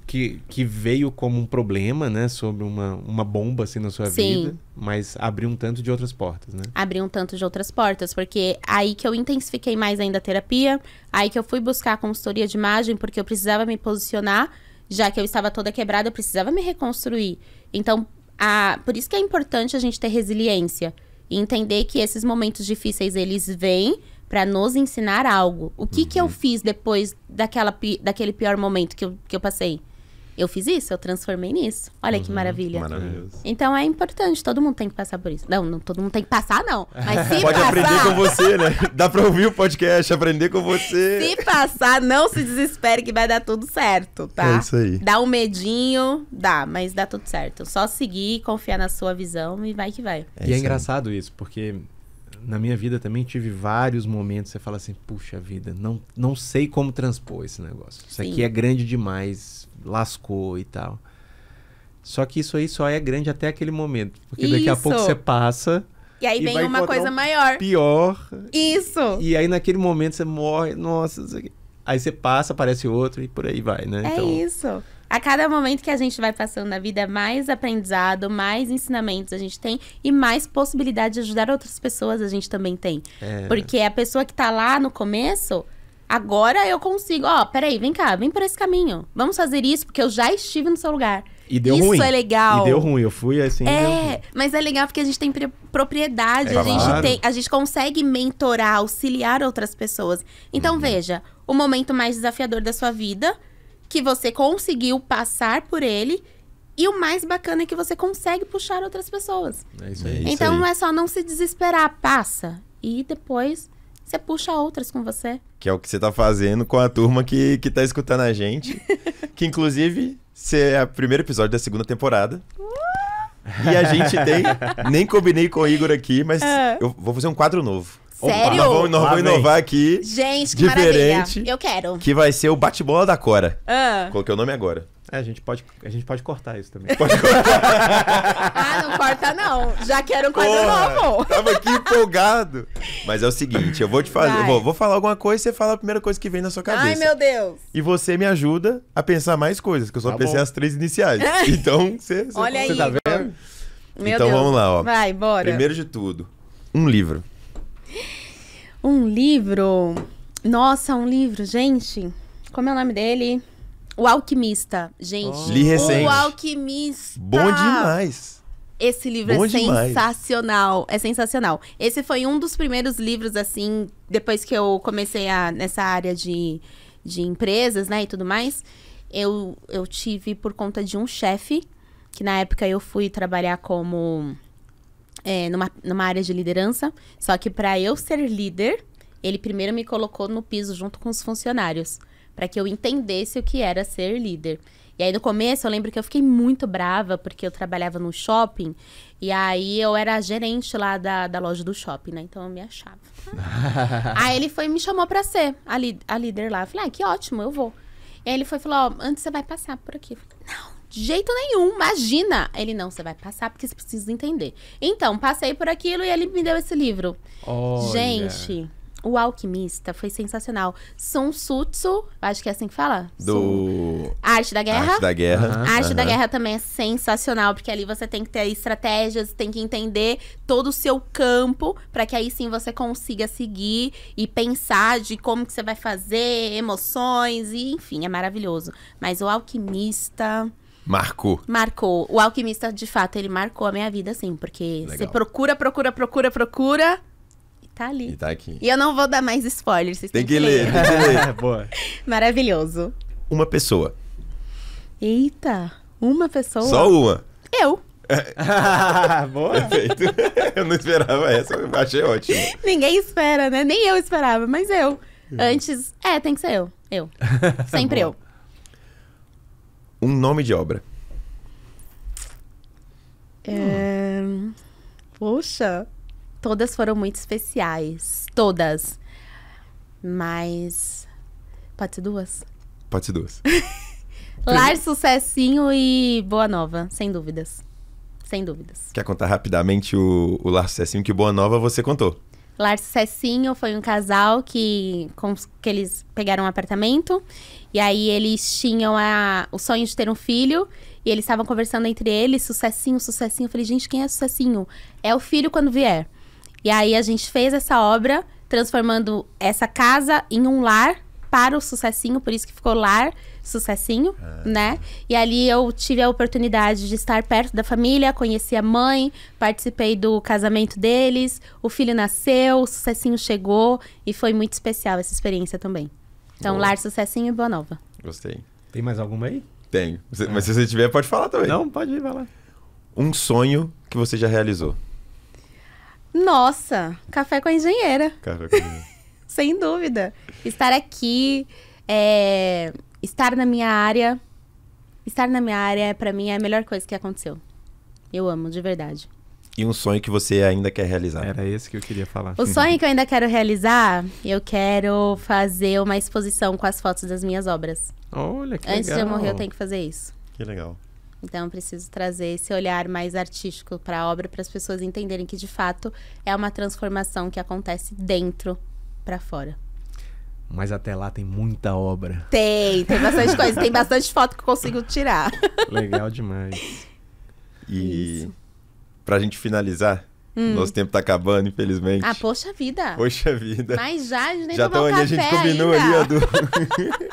que veio como um problema, né? Sobre uma bomba assim na sua Sim. vida. Mas abriu um tanto de outras portas, né? Abrir um tanto de outras portas, porque aí que eu intensifiquei mais ainda a terapia, aí que eu fui buscar a consultoria de imagem, porque eu precisava me posicionar, já que eu estava toda quebrada, eu precisava me reconstruir. Então, por isso que é importante a gente ter resiliência e entender que esses momentos difíceis, eles vêm para nos ensinar algo. O que que eu fiz depois daquele pior momento que eu passei? Eu fiz isso, eu transformei nisso. Olha que maravilha. Maravilhoso. Então é importante, todo mundo tem que passar por isso. Não, todo mundo tem que passar, não. Mas se Pode passar, aprender com você, né? Dá pra ouvir o podcast, aprender com você. se passar, não se desespere que vai dar tudo certo, tá? É isso aí. Dá um medinho, mas dá tudo certo. Só seguir, confiar na sua visão e vai que vai. E é isso aí. engraçado isso, porque na minha vida também tive vários momentos que você fala assim, puxa vida, não sei como transpor esse negócio. Isso Sim. aqui é grande demais, lascou e tal. Só que isso aí só é grande até aquele momento. Porque daqui a Isso. pouco você passa E aí e vem vai uma encontrar coisa um maior. pior. Isso! E aí naquele momento você morre, nossa, isso aqui. Aí você passa, aparece outro e por aí vai, né? É isso. A cada momento que a gente vai passando na vida, mais aprendizado, mais ensinamentos a gente tem e mais possibilidade de ajudar outras pessoas a gente também tem. Porque a pessoa que tá lá no começo, agora eu consigo, peraí, vem cá, vem por esse caminho. Vamos fazer isso, porque eu já estive no seu lugar. E deu isso ruim. é legal. E deu ruim, eu fui assim. deu ruim. Mas é legal porque a gente tem propriedade, Claro. a gente consegue mentorar, auxiliar outras pessoas. Então, veja, o momento mais desafiador da sua vida, que você conseguiu passar por ele, e o mais bacana é que você consegue puxar outras pessoas. É isso É aí. isso Então, aí. não é só não se desesperar, passa. E depois você puxa outras com você. Que é o que você tá fazendo com a turma que tá escutando a gente. Que, inclusive, é o primeiro episódio da segunda temporada. E a gente tem... Nem combinei com o Igor aqui, mas eu vou fazer um quadro novo. Sério? Nós vamos inovar aqui. Gente, que Diferente. maravilha. Eu quero. Que vai ser o bate-bola da Cora. Ah. Coloquei o nome agora. A gente pode cortar isso também. Ah, não corta não. Já quero um quadro novo. Tava aqui empolgado. Mas é o seguinte, eu vou te fazer. Vai. Vou falar alguma coisa e você fala a primeira coisa que vem na sua cabeça. Ai, meu Deus. E você me ajuda a pensar mais coisas, que eu só Tá pensei bom. as 3 iniciais. Então, você Olha aí. Você tá Igor. vendo? Meu Então Deus. vamos lá, ó. Vai, bora. Primeiro de tudo, um livro. Um livro. Nossa, um livro, gente. Como é o nome dele? O Alquimista. Gente. Li recente. O Alquimista. Bom demais. Esse livro Bom é demais. sensacional. É sensacional. Esse foi um dos primeiros livros, assim, depois que eu comecei nessa área de empresas, né, e tudo mais. Eu tive por conta de um chefe, que na época eu fui trabalhar como... numa área de liderança. Só que para eu ser líder, ele primeiro me colocou no piso junto com os funcionários, para que eu entendesse o que era ser líder. E aí no começo eu lembro que eu fiquei muito brava, porque eu trabalhava no shopping, e aí eu era a gerente lá da loja do shopping, né? Então eu me achava. Aí ele foi e me chamou pra ser a líder lá. Eu falei, que ótimo, eu vou. E aí ele foi e falou, antes você vai passar por aqui. Eu falei, não, de jeito nenhum, imagina. Ele, não, você vai passar porque você precisa entender. Então, passei por aquilo e ele me deu esse livro. Olha. Gente, O Alquimista foi sensacional. Sun Tzu, acho que é assim que fala? Do... A Arte da Guerra. Arte da Guerra. Aham. A Arte da Guerra também é sensacional, porque ali você tem que ter estratégias, tem que entender todo o seu campo, para que aí sim você consiga seguir e pensar de como que você vai fazer, emoções, e enfim, é maravilhoso. Mas o Alquimista Marcou. marcou. O Alquimista, de fato, ele marcou a minha vida, assim, porque Legal. você procura, e tá ali. E tá aqui. E eu não vou dar mais spoilers, vocês Tem têm que ler, tem que ler. Boa. Maravilhoso. Uma pessoa. Eita, uma pessoa. Só uma. Eu. Boa. Perfeito. Eu não esperava essa, eu achei ótimo. Ninguém espera, né? Nem eu esperava, mas eu. Antes, tem que ser eu. Eu. Sempre eu. Um nome de obra. Poxa, todas foram muito especiais. Todas. Mas. Pode ser duas? Pode ser duas. Lar, Sucessinho e Boa Nova, sem dúvidas. Sem dúvidas. Quer contar rapidamente o Lar Sucessinho, que Boa Nova você contou? Lar Sucessinho foi um casal que eles pegaram um apartamento. E aí eles tinham o sonho de ter um filho. E eles estavam conversando entre eles, Sucessinho, Sucessinho. Eu falei, gente, quem é Sucessinho? É o filho quando vier. E aí a gente fez essa obra, transformando essa casa em um lar para o Sucessinho. Por isso que ficou Lar Sucessinho, né? E ali eu tive a oportunidade de estar perto da família, conheci a mãe, participei do casamento deles, o filho nasceu, o Sucessinho chegou e foi muito especial essa experiência também. Então, Boa. Lar, Sucessinho e Boa Nova. Gostei. Tem mais alguma aí? Tenho. Mas se você tiver, pode falar também. Não, pode ir, vai lá. Um sonho que você já realizou. Nossa, Café com a Engenheira, Cara, sem dúvida. Estar aqui, estar na minha área. Estar na minha área, pra mim, é a melhor coisa que aconteceu. Eu amo, de verdade. E um sonho que você ainda quer realizar. Era esse que eu queria falar. O sonho que eu ainda quero realizar, eu quero fazer uma exposição com as fotos das minhas obras. Olha, que Antes legal. de eu morrer, eu tenho que fazer isso. Que legal. Então, eu preciso trazer esse olhar mais artístico para a obra, para as pessoas entenderem que, de fato, é uma transformação que acontece dentro para fora. Mas até lá tem muita obra. Tem bastante coisa. Tem bastante foto que eu consigo tirar. Legal demais. E pra gente finalizar, nosso tempo tá acabando, infelizmente. Ah, poxa vida. Poxa vida. Mas já, a gente nem Já tomou estão ali, a café gente combinou ainda. ali,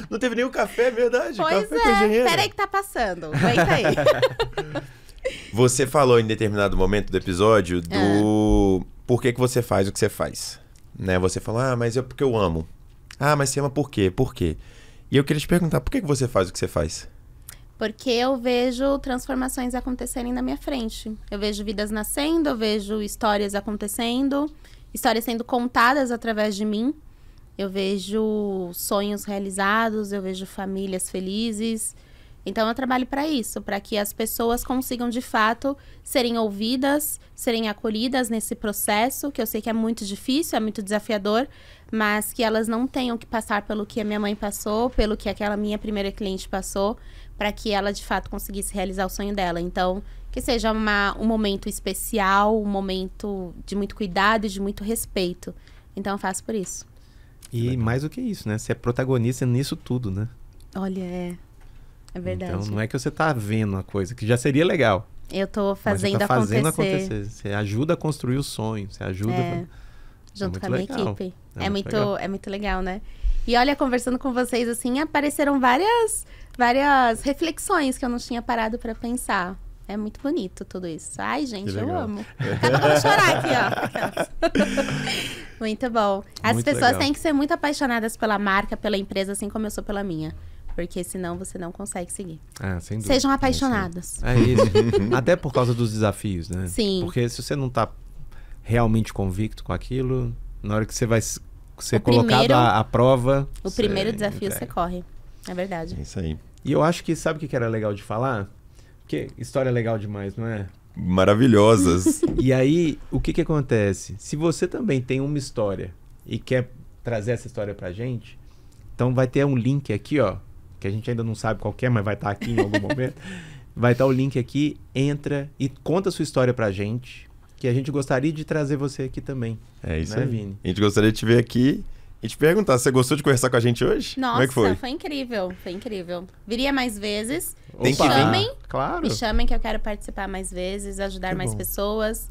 Não teve nenhum café, é verdade. Pois café com engenheiro. Peraí que tá passando. Aguenta aí. Você falou em determinado momento do episódio do por que você faz o que você faz. Né? Você falou, mas é porque eu amo. Ah, mas você ama por quê? Por quê? E eu queria te perguntar, por que você faz o que você faz? Porque eu vejo transformações acontecerem na minha frente. Eu vejo vidas nascendo, eu vejo histórias acontecendo, histórias sendo contadas através de mim. Eu vejo sonhos realizados, eu vejo famílias felizes. Então eu trabalho para isso, para que as pessoas consigam de fato serem ouvidas, serem acolhidas nesse processo, que eu sei que é muito difícil, é muito desafiador, mas que elas não tenham que passar pelo que a minha mãe passou, pelo que aquela minha primeira cliente passou, para que ela de fato conseguisse realizar o sonho dela. Então, que seja um momento especial, um momento de muito cuidado e de muito respeito. Então eu faço por isso. E mais do que isso, né? Você é protagonista nisso tudo, né? Olha, é verdade. Então não é que você tá vendo a coisa, que já seria legal. Eu tô Mas fazendo, você tá fazendo acontecer. acontecer. Você ajuda a construir o sonho, você ajuda... Junto com a muito minha legal. equipe. É muito legal. É muito legal, né? E olha, conversando com vocês, assim, apareceram várias reflexões que eu não tinha parado pra pensar. É muito bonito tudo isso. Ai, gente, Que eu legal. amo. Acabou de chorar aqui, ó. Muito bom. As Muito pessoas legal. têm que ser muito apaixonadas pela marca, pela empresa, assim como eu sou pela minha. Porque senão você não consegue seguir. Ah, sem dúvida. Sejam apaixonados. É isso. Até por causa dos desafios, né? Sim. Porque se você não tá realmente convicto com aquilo, na hora que você vai ser O colocado primeiro- à prova... O você primeiro desafio entrega. você corre. É verdade. É isso aí. E eu acho que, sabe o que era legal de falar? Porque história é legal demais, não é? Maravilhosas. E aí, o que acontece? Se você também tem uma história e quer trazer essa história pra gente, então vai ter um link aqui, ó, que a gente ainda não sabe qual que é, mas vai estar aqui em algum momento. Vai estar o link aqui, entra e conta a sua história pra gente, que a gente gostaria de trazer você aqui também. É isso Né, aí. Vini? A gente gostaria de te ver aqui e te perguntar, você gostou de conversar com a gente hoje? Nossa, Como é que foi? foi incrível. Foi incrível. Viria mais vezes. Tem Me que vir. chamem. Claro. Me chamem que eu quero participar mais vezes, ajudar Que mais bom. pessoas.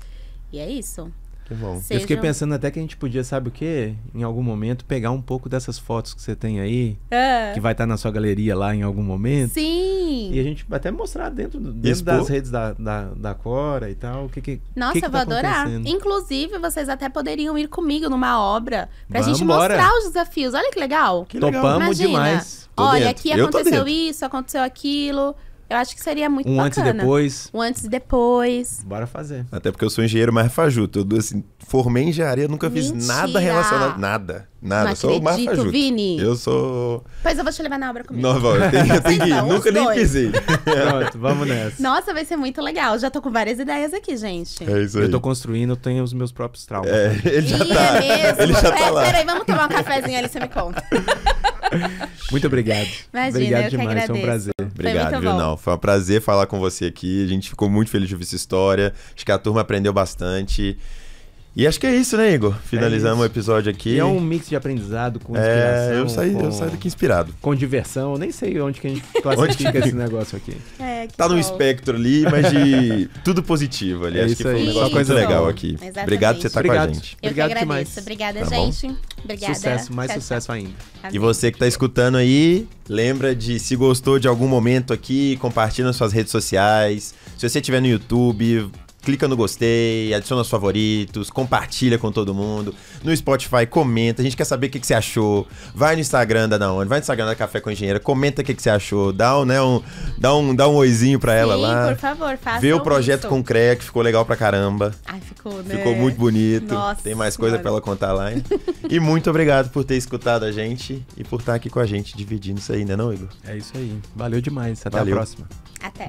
E é isso. Que bom. Eu fiquei Sejam- pensando até que a gente podia, sabe o quê? Em algum momento, pegar um pouco dessas fotos que você tem aí, Ah, que vai estar na sua galeria lá em algum momento. sim! E a gente vai até mostrar dentro Expor. das redes da Cora e tal. Nossa, que eu vou tá adorar. acontecendo. Inclusive, vocês até poderiam ir comigo numa obra pra gente Vambora. mostrar os desafios. Olha que legal. Que legal. Topamos Imagina. demais. Tô Olha, dentro. aqui Eu tô aconteceu dentro. isso, aconteceu aquilo. Eu acho que seria muito Um bacana. antes e depois. Um antes e depois. Bora fazer. Até porque eu sou engenheiro mais fajuto. Eu assim, formei em engenharia, nunca fiz Mentira. nada relacionado. Nada. Não Sou o mais acredito, fajuto. Vini. Eu sou. Pois eu vou te levar na obra comigo. Não, eu tenho que Vocês ir. vão, os Nunca nem dois. pisei. Pronto, vamos nessa. Nossa, vai ser muito legal. Já tô com várias ideias aqui, gente. É isso aí. Eu tô construindo, eu tenho os meus próprios traumas. É, ele já Ih, tá. é mesmo? Ele já tá lá. Peraí, vamos tomar um cafezinho ali, você me conta. Muito obrigado. Imagina, obrigado eu que demais, foi um agradeço. prazer. Obrigado, muito viu, bom. não? Foi um prazer falar com você aqui. A gente ficou muito feliz de ouvir essa história. Acho que a turma aprendeu bastante. E acho que é isso, né, Igor? Finalizamos isso. o episódio aqui. E é um mix de aprendizado com inspiração. eu saí daqui inspirado. Com diversão. Eu nem sei onde que a gente classifica esse negócio aqui. É, que Tá no bom. espectro ali, mas de tudo positivo ali. É Acho isso que foi aí. um negócio Isso. muito legal Bom. aqui. Exatamente. Obrigado por você estar com a Obrigado. gente. Eu Obrigado que agradeço. demais. Obrigada, Tá bom? gente. Obrigada. Sucesso, mais Tchau, sucesso ainda. tchau. E você que tá escutando aí, lembra de, se gostou de algum momento aqui, compartilha nas suas redes sociais. Se você estiver no YouTube, clica no gostei, adiciona os favoritos, compartilha com todo mundo. No Spotify, comenta. A gente quer saber o que você achou. Vai no Instagram da Naone, vai no Instagram da Café com Engenheira, comenta o que você achou. Dá um oizinho pra ela Sim, lá. por favor, faça Vê o projeto isso. com o CREA, que ficou legal pra caramba. Ai, ficou, né? Ficou muito bonito. Nossa Tem mais coisa Senhora. pra ela contar lá, hein? E muito obrigado por ter escutado a gente e por estar aqui com a gente dividindo isso aí, né não, Igor? É isso aí. Valeu demais. Até Valeu. a próxima. Até.